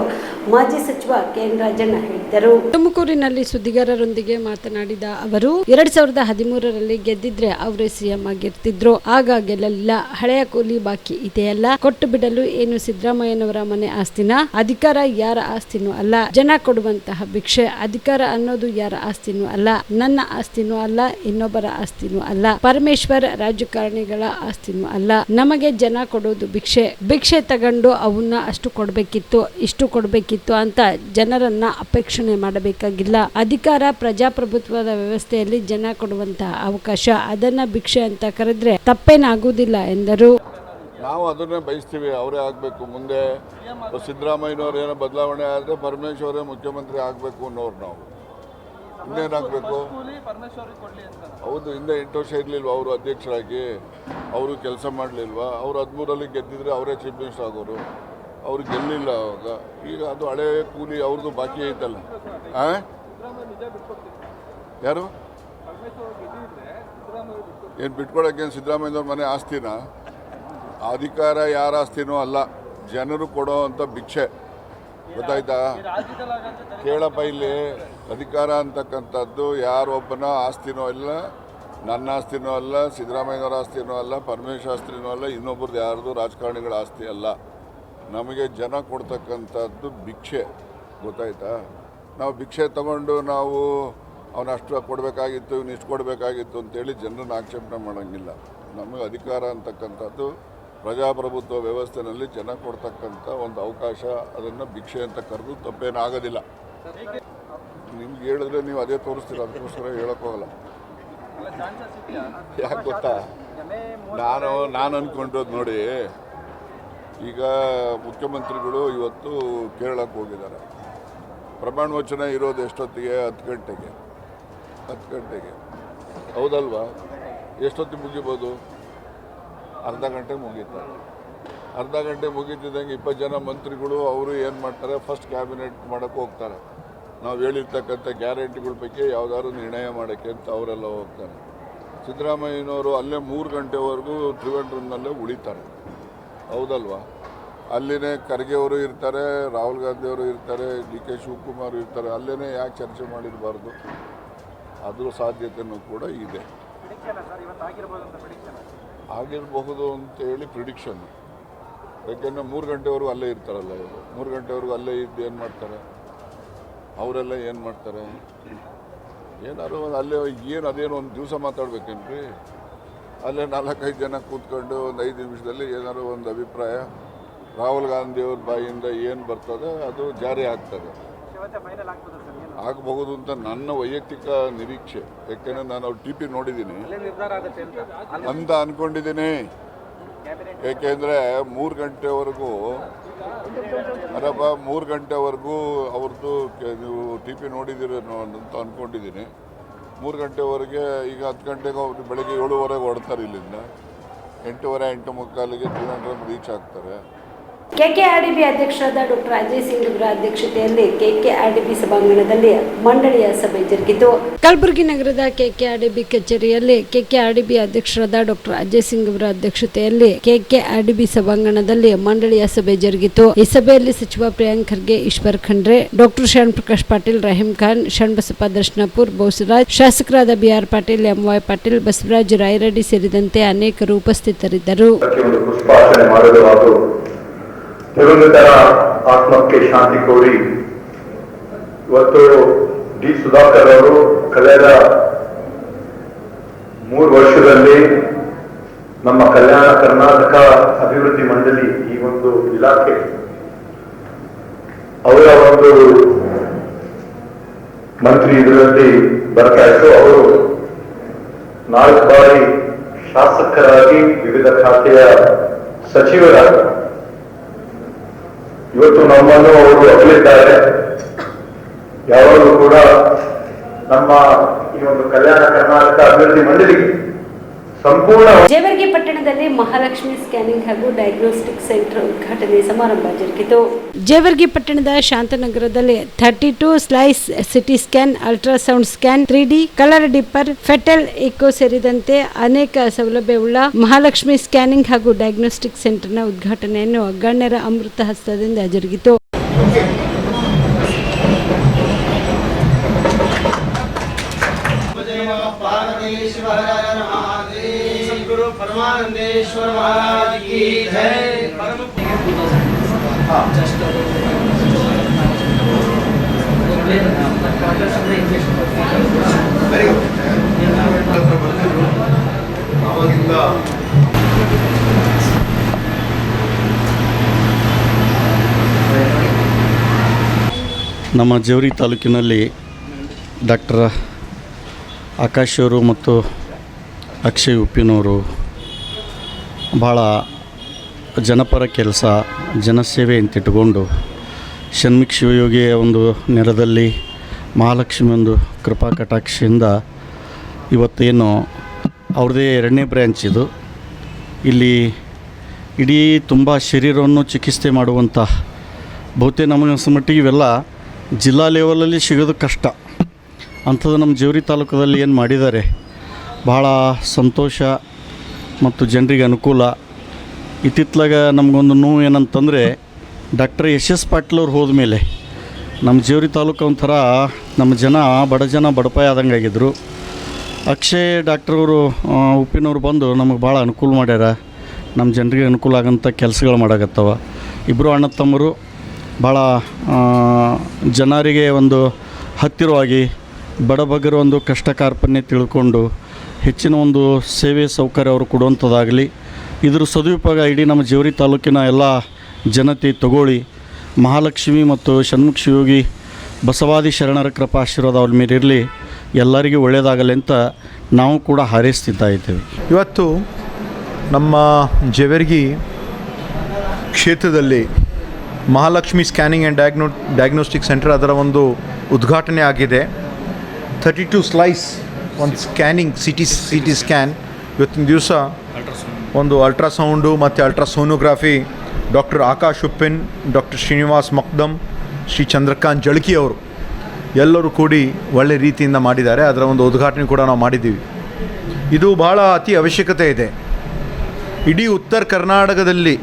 ಮಾಜಿ ಸಚಿವ KN ರಾಜಣ್ಣ ಹೇಳಿದರು. ತುಮಕೂರಿನಲ್ಲಿ ಸುದ್ದಿಗಾರರೊಂದಿಗೆ ಮಾತನಾಡಿದ ಅವರು, 2013ರಲ್ಲಿ ಗೆದ್ದಿದ್ರೆ ಅವರೇ CM ಆಗಿರ್ತಿದ್ರು. ಆಗ ಗೆಲ್ಲಲಿಲ್ಲ. ಹಳೆಯ ಕೂಲಿ ಬಾಕಿ ಇದೆಯಲ್ಲ, ಕೊಟ್ಟು ಬಿಡಲು ಏನು ಸಿದ್ದರಾಮಯ್ಯನವರ ಮನೆ ಆಸ್ತಿನ? ಅಧಿಕಾರ ಯಾರ ಆಸ್ತಿನೂ ಅಲ್ಲ, ಜನ ಕೊಡುವಂತಹ ಭಿಕ್ಷೆ. ಅಧಿಕಾರ ಅನ್ನೋದು ಯಾರ ಆಸ್ತಿನೂ ಅಲ್ಲ, ನನ್ನ ಆಸ್ತಿನೂ ಅಲ್ಲ, ಇನ್ನೊಬ್ಬರ ಆಸ್ತಿನೂ ಅಲ್ಲ, ಪರಮೇಶ್ವರ್ ರಾಜಕಾರಣಿಗಳ ಆಸ್ತಿನೂ ಅಲ್ಲ. ನಮಗೆ ಜನ ಕೊಡೋದು ಭಿಕ್ಷೆ. ಭಿಕ್ಷೆ ತಗೊಂಡು ಅವನ್ನ ಅಷ್ಟು ಕೊಡ್ಬೇಕಿತ್ತು, ಇಷ್ಟು ಕೊಡ್ಬೇಕಿತ್ತು ಅಂತ ಜನರನ್ನ ಅಪೇಕ್ಷಣೆ ಮಾಡಬೇಕಾಗಿಲ್ಲ. ಅಧಿಕಾರ ಪ್ರಜಾಪ್ರಭುತ್ವದ ವ್ಯವಸ್ಥೆಯಲ್ಲಿ ಜನ ಕೊಡುವಂತಹ ಅವಕಾಶ, ಅದನ್ನ ಭಿಕ್ಷೆ ಅಂತ ಕರೆದ್ರೆ ತಪ್ಪೇನಾಗುವುದಿಲ್ಲ ಎಂದರು. ನಾವು ಅದನ್ನೇ ಬಯಸ್ತೀವಿ, ಅವರೇ ಆಗಬೇಕು. ಮುಂದೆ ಸಿದ್ದರಾಮಯ್ಯನವ್ರು ಏನೋ ಬದಲಾವಣೆ ಆದರೆ ಪರಮೇಶ್ವರೇ ಮುಖ್ಯಮಂತ್ರಿ ಆಗಬೇಕು ಅನ್ನೋರು ನಾವು. ಇನ್ನೇನಾಗಬೇಕು? ಹೌದು, ಹಿಂದೆ 8 ವರ್ಷ ಇರಲಿಲ್ವ ಅವರು ಅಧ್ಯಕ್ಷರಾಗಿ? ಅವರು ಕೆಲಸ ಮಾಡಲಿಲ್ವಾ? ಅವರು 13ರಲ್ಲಿ ಗೆದ್ದಿದ್ರೆ ಅವರೇ ಚೀಫ್ ಮಿನಿಸ್ಟರ್ ಆಗೋರು. ಅವ್ರು ಗೆಲ್ಲಿಲ್ಲ ಅವಾಗ. ಈಗ ಅದು ಹಳೆ ಕೂಲಿ ಅವ್ರದ್ದು ಬಾಕಿ ಐತಲ್ಲ. ಯಾರು ಏನು ಬಿಟ್ಕೊಡೋಕ್ಕೇನು ಸಿದ್ದರಾಮಯ್ಯನವ್ರ ಮನೆ ಆಸ್ತಿನ? ಅಧಿಕಾರ ಯಾರ ಆಸ್ತಿನೂ ಅಲ್ಲ, ಜನರು ಕೊಡೋ ಅಂಥ ಭಿಕ್ಷೆ. ಗೊತ್ತಾಯ್ತಾ? ಕೇಳಪ್ಪ, ಇಲ್ಲಿ ಅಧಿಕಾರ ಅಂತಕ್ಕಂಥದ್ದು ಯಾರೊಬ್ಬನ ಆಸ್ತಿನೋ ಇಲ್ಲ, ನನ್ನ ಆಸ್ತಿನೂ ಅಲ್ಲ, ಸಿದ್ದರಾಮಯ್ಯನವರ ಆಸ್ತಿನೂ ಅಲ್ಲ, ಪರಮೇಶ್ವರ ಆಸ್ತಿನೂ ಅಲ್ಲ, ಇನ್ನೊಬ್ರದ್ದು ಯಾರ್ದು ರಾಜಕಾರಣಿಗಳ ಆಸ್ತಿ ಅಲ್ಲ. ನಮಗೆ ಜನ ಕೊಡ್ತಕ್ಕಂಥದ್ದು ಭಿಕ್ಷೆ. ಗೊತ್ತಾಯ್ತಾ? ನಾವು ಭಿಕ್ಷೆ ತಗೊಂಡು ನಾವು ಅವನಷ್ಟು ಕೊಡಬೇಕಾಗಿತ್ತು, ಇಷ್ಟು ಕೊಡಬೇಕಾಗಿತ್ತು ಅಂತೇಳಿ ಜನರನ್ನು ಆಕ್ಷೇಪಣೆ ಮಾಡೋಂಗಿಲ್ಲ. ನಮಗೆ ಅಧಿಕಾರ ಅಂತಕ್ಕಂಥದ್ದು ಪ್ರಜಾಪ್ರಭುತ್ವ ವ್ಯವಸ್ಥೆಯಲ್ಲಿ ಜನ ಕೊಡ್ತಕ್ಕಂಥ ಒಂದು ಅವಕಾಶ. ಅದನ್ನು ಭಿಕ್ಷೆ ಅಂತ ಕರೆದು ತಪ್ಪೇನಾಗೋದಿಲ್ಲ. ನಿಮ್ಗೆ ಹೇಳಿದ್ರೆ ನೀವು ಅದೇ ತೋರಿಸ್ತೀರ, ಅದಕ್ಕೋಸ್ಕರ ಹೇಳೋಕ್ಕೋಗಲ್ಲ. ಯಾಕೆ ಗೊತ್ತಾ, ನಾನು ಅಂದ್ಕೊಂಡಿರೋದು ನೋಡಿ, ಈಗ ಮುಖ್ಯಮಂತ್ರಿಗಳು ಇವತ್ತು ಕೇರಳಕ್ಕೆ ಹೋಗಿದ್ದಾರೆ. ಪ್ರಮಾಣ ವಚನ ಇರೋದು ಎಷ್ಟೊತ್ತಿಗೆ? 10 ಗಂಟೆಗೆ ಹೌದಲ್ವಾ? ಎಷ್ಟೊತ್ತಿಗೆ ಮುಗಿಬೋದು? ಅರ್ಧ ಗಂಟೆ ಮುಗೀತಾರೆ. ಅರ್ಧ ಗಂಟೆ ಮುಗೀತಿದ್ದಂಗೆ 20 ಜನ ಮಂತ್ರಿಗಳು ಅವರು ಏನು ಮಾಡ್ತಾರೆ, ಫಸ್ಟ್ ಕ್ಯಾಬಿನೆಟ್ ಮಾಡೋಕ್ಕೆ ಹೋಗ್ತಾರೆ. ನಾವು ಹೇಳಿರ್ತಕ್ಕಂಥ ಗ್ಯಾರಂಟಿಗಳ ಬಗ್ಗೆ ಯಾವುದಾದ್ರು ನಿರ್ಣಯ ಮಾಡೋಕ್ಕೆ ಅಂತ ಅವರೆಲ್ಲ ಹೋಗ್ತಾರೆ. ಸಿದ್ದರಾಮಯ್ಯನವರು ಅಲ್ಲೇ 3 ಗಂಟೆವರೆಗೂ ತ್ರಿವೇಂದ್ರಂನಲ್ಲೇ ಉಳಿತಾರೆ. ಹೌದಲ್ವಾ? ಅಲ್ಲಿನೇ ಖರ್ಗೆ ಅವರು ಇರ್ತಾರೆ, ರಾಹುಲ್ ಗಾಂಧಿ ಅವರು ಇರ್ತಾರೆ, DK ಶಿವಕುಮಾರ್ ಇರ್ತಾರೆ. ಅಲ್ಲೇ ಯಾಕೆ ಚರ್ಚೆ ಮಾಡಿರಬಾರ್ದು? ಅದ್ರ ಸಾಧ್ಯತೆಯೂ ಕೂಡ ಇದೆ. ಆಗಿರಬಹುದು ಅಂತೇಳಿ ಪ್ರಿಡಿಕ್ಷನ್. ಯಾಕೆಂದರೆ 3 ಗಂಟೆವರೆಗೂ ಅಲ್ಲೇ ಇರ್ತಾರಲ್ಲ ಇವರು. 3 ಗಂಟೆವರೆಗೂ ಅಲ್ಲೇ ಇದ್ದು ಏನು ಮಾಡ್ತಾರೆ ಅವರೆಲ್ಲ? ಏನು ಮಾಡ್ತಾರೆ? ಏನಾದ್ರು ಅಲ್ಲೇ ಏನು ಅದೇನು ಒಂದು ದಿವಸ ಮಾತಾಡ್ಬೇಕೇನ್ರಿ? ಅಲ್ಲೇ 4-5 ಜನ ಕೂತ್ಕೊಂಡು ಒಂದು 5 ನಿಮಿಷದಲ್ಲಿ ಏನಾದ್ರು ಒಂದು ಅಭಿಪ್ರಾಯ ರಾಹುಲ್ ಗಾಂಧಿಯವ್ರ ಬಾಯಿಂದ ಏನು ಬರ್ತದೆ ಅದು ಜಾರಿ ಆಗ್ತದೆ. ಆಗಬಹುದು ಅಂತ ನನ್ನ ವೈಯಕ್ತಿಕ ನಿರೀಕ್ಷೆ. ಯಾಕೆಂದರೆ ನಾನು ಅವ್ರ TP ನೋಡಿದ್ದೀನಿ ಅಂತ ಅಂದ್ಕೊಂಡಿದ್ದೀನಿ. ಏಕೆಂದರೆ 3 ಗಂಟೆವರೆಗೂ ಅರಬ್ಬ 3 ಗಂಟೆವರೆಗೂ ಅವ್ರದ್ದು ನೀವು TP ನೋಡಿದ್ದೀರ ಅಂತ ಅಂದ್ಕೊಂಡಿದ್ದೀನಿ. 3 ಗಂಟೆವರೆಗೆ ಈಗ 10 ಗಂಟೆಗೆ ಅವ್ರು ಬೆಳಗ್ಗೆ 7:15 ಹೊರಡ್ತಾರೆ ಇಲ್ಲಿಂದ. 8:15, 8:45ಗೆ ತ್ರಿವೇಂದ್ರಂ ರೀಚ್ ಆಗ್ತಾರೆ. ಕೆಕೆಆರ್ಡಿಬಿ ಅಧ್ಯಕ್ಷರಾದ ಡಾಕ್ಟರ್ ಅಜಯ್ ಸಿಂಗ್ ಅವರ ಅಧ್ಯಕ್ಷತೆಯಲ್ಲಿ ಕೆಕೆಆರ್ಡಿಬಿ ಸಭಾಂಗಣದಲ್ಲಿ ಮಂಡಳಿಯ ಸಭೆ ಜರುಗಿತು. ಕಲಬುರಗಿ ನಗರದ ಕೆಕೆಆರ್ಡಿಬಿ ಕಚೇರಿಯಲ್ಲಿ ಕೆಕೆಆರ್ಡಿಬಿ ಅಧ್ಯಕ್ಷರಾದ ಡಾಕ್ಟರ್ ಅಜಯ್ ಸಿಂಗ್ ಅವರ ಅಧ್ಯಕ್ಷತೆಯಲ್ಲಿ ಕೆಕೆಆರ್ಡಿಬಿ ಸಭಾಂಗಣದಲ್ಲಿ ಮಂಡಳಿಯ ಸಭೆ ಜರುಗಿತು. ಈ ಸಭೆಯಲ್ಲಿ ಸಚಿವ ಪ್ರಿಯಾಂಕ್ ಖರ್ಗೆ, ಈಶ್ವರ್ ಖಂಡ್ರೆ, ಡಾಕ್ಟರ್ ಶರಣ್ ಪ್ರಕಾಶ್ ಪಾಟೀಲ್, ರಹೀಂ ಖಾನ್, ಶರಣಬಸಪ್ಪ ದರ್ಶನಪುರ್, ಬಹುಸರಾಜ್, ಶಾಸಕರಾದ BR ಪಾಟೀಲ್, MY ಪಾಟೀಲ್, ಬಸವರಾಜ್ ರಾಯರೆಡ್ಡಿ ಸೇರಿದಂತೆ ಅನೇಕರು ಉಪಸ್ಥಿತರಿದ್ದರು. ನಿರಂತರ ಆತ್ಮಕ್ಕೆ ಶಾಂತಿ ಕೋರಿ ಇವತ್ತು ಡಿ ಸುಧಾಕರ್ ಅವರು ಕಳೆದ 3 ವರ್ಷದಲ್ಲಿ ನಮ್ಮ ಕಲ್ಯಾಣ ಕರ್ನಾಟಕ ಅಭಿವೃದ್ಧಿ ಮಂಡಳಿ ಈ ಒಂದು ಇಲಾಖೆ ಅವರ ಒಂದು ಮಂತ್ರಿ ಇದರಲ್ಲಿ ಬರ್ತಾ ಇತ್ತು. ಅವರು 4 ಬಾರಿ ಶಾಸಕರಾಗಿ ವಿವಿಧ ಖಾತೆಯ ಸಚಿವರಾಗಿ ಇವತ್ತು ನಮ್ಮನ್ನು ಅವರು ಅಗಲಿದ್ದಾರೆ. ಯಾವಾಗಲೂ ಕೂಡ ನಮ್ಮ ಈ ಒಂದು ಕಲ್ಯಾಣ ಕರ್ನಾಟಕ ಅಭಿವೃದ್ಧಿ ಮಂಡಳಿಗೆ ಸಂಪೂರ್ಣ. ಜೇವರ್ಗಿ ಪಟ್ಟಣದಲ್ಲಿ ಮಹಾಲಕ್ಷ್ಮಿ ಸ್ಕ್ಯಾನಿಂಗ್ ಹಾಗೂ ಡಯಾಗ್ನೋಸ್ಟಿಕ್ ಸೆಂಟರ್ ಉದ್ಘಾಟನೆ ಸಮಾರಂಭ ಜರುಗಿತು. ಜೇವರ್ಗಿ ಪಟ್ಟಣದ ಶಾಂತನಗರದಲ್ಲಿ 32 slice CT scan, ultrasound scan, 3D colour Doppler, fetal echo ಸೇರಿದಂತೆ ಅನೇಕ ಸೌಲಭ್ಯವುಳ್ಳ ಮಹಾಲಕ್ಷ್ಮಿ ಸ್ಕ್ಯಾನಿಂಗ್ ಹಾಗೂ ಡಯಾಗ್ನೋಸ್ಟಿಕ್ ಸೆಂಟರ್ನ ಉದ್ಘಾಟನೆಯನ್ನು ಗಣ್ಯರ ಅಮೃತ ಹಸ್ತದಿಂದ ಜರುಗಿತು. सद्गुरु परमानंदेश्वर महाराज की जय. ನಮ್ಮ ಜೇವರ್ಗಿ ತಾಲೂಕಿನಲ್ಲಿ ಡಾಕ್ಟರ್ ಆಕಾಶ್ ಅವರು ಮತ್ತು ಅಕ್ಷಯ್ ಉಪ್ಪಿನವರು ಭಾಳ ಜನಪರ ಕೆಲಸ, ಜನಸೇವೆ ಅಂತಿಟ್ಟುಕೊಂಡು ಷಣ್ಮುಖ ಶಿವಯೋಗಿಯ ಒಂದು ನೆರದಲ್ಲಿ ಮಹಾಲಕ್ಷ್ಮಿ ಒಂದು ಕೃಪಾ ಕಟಾಕ್ಷದಿಂದ ಇವತ್ತೇನು ಅವ್ರದ್ದೇ 2ನೇ ಬ್ರ್ಯಾಂಚ್ ಇದು. ಇಲ್ಲಿ ಇಡೀ ತುಂಬ ಶರೀರವನ್ನು ಚಿಕಿತ್ಸೆ ಮಾಡುವಂಥ ಬಹುತೇಕ ನಮಗೆ ಮಟ್ಟಿಗೆ ಇವೆಲ್ಲ ಜಿಲ್ಲಾ ಲೆವೆಲಲ್ಲಿ ಸಿಗೋದು ಕಷ್ಟ. ಅಂಥದ್ದು ನಮ್ಮ ಜೇವರ್ಗಿ ತಾಲೂಕದಲ್ಲಿ ಏನು ಮಾಡಿದ್ದಾರೆ ಭಾಳ ಸಂತೋಷ ಮತ್ತು ಜನರಿಗೆ ಅನುಕೂಲ. ಇತ್ತಿತ್ತಲಾಗ ನಮಗೊಂದು ನೋವು ಏನಂತಂದರೆ ಡಾಕ್ಟರ್ ಎಸ್ ಎಸ್ ಪಾಟೀಲ್ ಅವ್ರು ಹೋದ ಮೇಲೆ ನಮ್ಮ ಜೇವರಿ ತಾಲೂಕು ಒಂಥರ ನಮ್ಮ ಜನ ಬಡ ಜನ ಬಡಪಾಯಿ ಆದಂಗೆ ಆಗಿದ್ದರು. ಅಕ್ಷಯ್ ಡಾಕ್ಟ್ರವರು ಉಪ್ಪಿನವ್ರು ಬಂದು ನಮಗೆ ಭಾಳ ಅನುಕೂಲ ಮಾಡ್ಯಾರ. ನಮ್ಮ ಜನರಿಗೆ ಅನುಕೂಲ ಆಗೋಂಥ ಕೆಲಸಗಳು ಮಾಡಾಕತ್ತವ. ಇಬ್ಬರು ಅಣ್ಣ ತಮ್ಮರು ಭಾಳ ಜನರಿಗೆ ಒಂದು ಹತ್ತಿರವಾಗಿ ಬಡಬಗ್ಗರ ಒಂದು ಕಷ್ಟ ಕಾರ್ಪಣ್ಯ ತಿಳ್ಕೊಂಡು ಹೆಚ್ಚಿನ ಒಂದು ಸೇವೆ ಸೌಕರ್ಯ ಅವರು ಕೊಡುವಂಥದ್ದಾಗಲಿ, ಇದ್ರ ಸದುಪಯೋಗ ಇಡೀ ನಮ್ಮ ಜೇವರಿ ತಾಲೂಕಿನ ಎಲ್ಲ ಜನತೆ ತಗೊಳ್ಳಿ. ಮಹಾಲಕ್ಷ್ಮಿ ಮತ್ತು ಷಣ್ಮುಖ ಶಿವಯೋಗಿ ಬಸವಾದಿ ಶರಣರ ಕೃಪಾ ಆಶೀರ್ವಾದ ಅವ್ರ ಮೇಲೆ ಇರಲಿ, ಎಲ್ಲರಿಗೂ ಒಳ್ಳೆಯದಾಗಲಿ ಅಂತ ನಾವು ಕೂಡ ಹಾರೈಸ್ತಿದ್ದ ಇದ್ದೇವೆ. ಇವತ್ತು ನಮ್ಮ ಜೇವರ್ಗಿ ಕ್ಷೇತ್ರದಲ್ಲಿ Mahalakshmi scanning and diagnostic centre ಅದರ ಒಂದು ಉದ್ಘಾಟನೆ ಆಗಿದೆ. 32 ಸ್ಲೈಸ್ ಒಂದು ಸ್ಕ್ಯಾನಿಂಗ್ ಸಿ ಟಿ ಸ್ಕ್ಯಾನ್ ಇವತ್ತಿನ ದಿವಸ ಒಂದು ಅಲ್ಟ್ರಾಸೌಂಡು ಮತ್ತು ಅಲ್ಟ್ರಾಸೋನೋಗ್ರಾಫಿ ಡಾಕ್ಟರ್ ಆಕಾಶ್ ಉಪ್ಪಿನ್, ಡಾಕ್ಟರ್ ಶ್ರೀನಿವಾಸ್ ಮಕ್ದಮ್, ಶ್ರೀ ಚಂದ್ರಕಾಂತ್ ಜಳಕಿ ಅವರು ಎಲ್ಲರೂ ಕೂಡಿ ಒಳ್ಳೆ ರೀತಿಯಿಂದ ಮಾಡಿದ್ದಾರೆ. ಅದರ ಒಂದು ಉದ್ಘಾಟನೆ ಕೂಡ ನಾವು ಮಾಡಿದ್ದೀವಿ. ಇದು ಭಾಳ ಅತಿ ಅವಶ್ಯಕತೆ ಇದೆ. ಇಡೀ ಉತ್ತರ ಕರ್ನಾಟಕದಲ್ಲಿ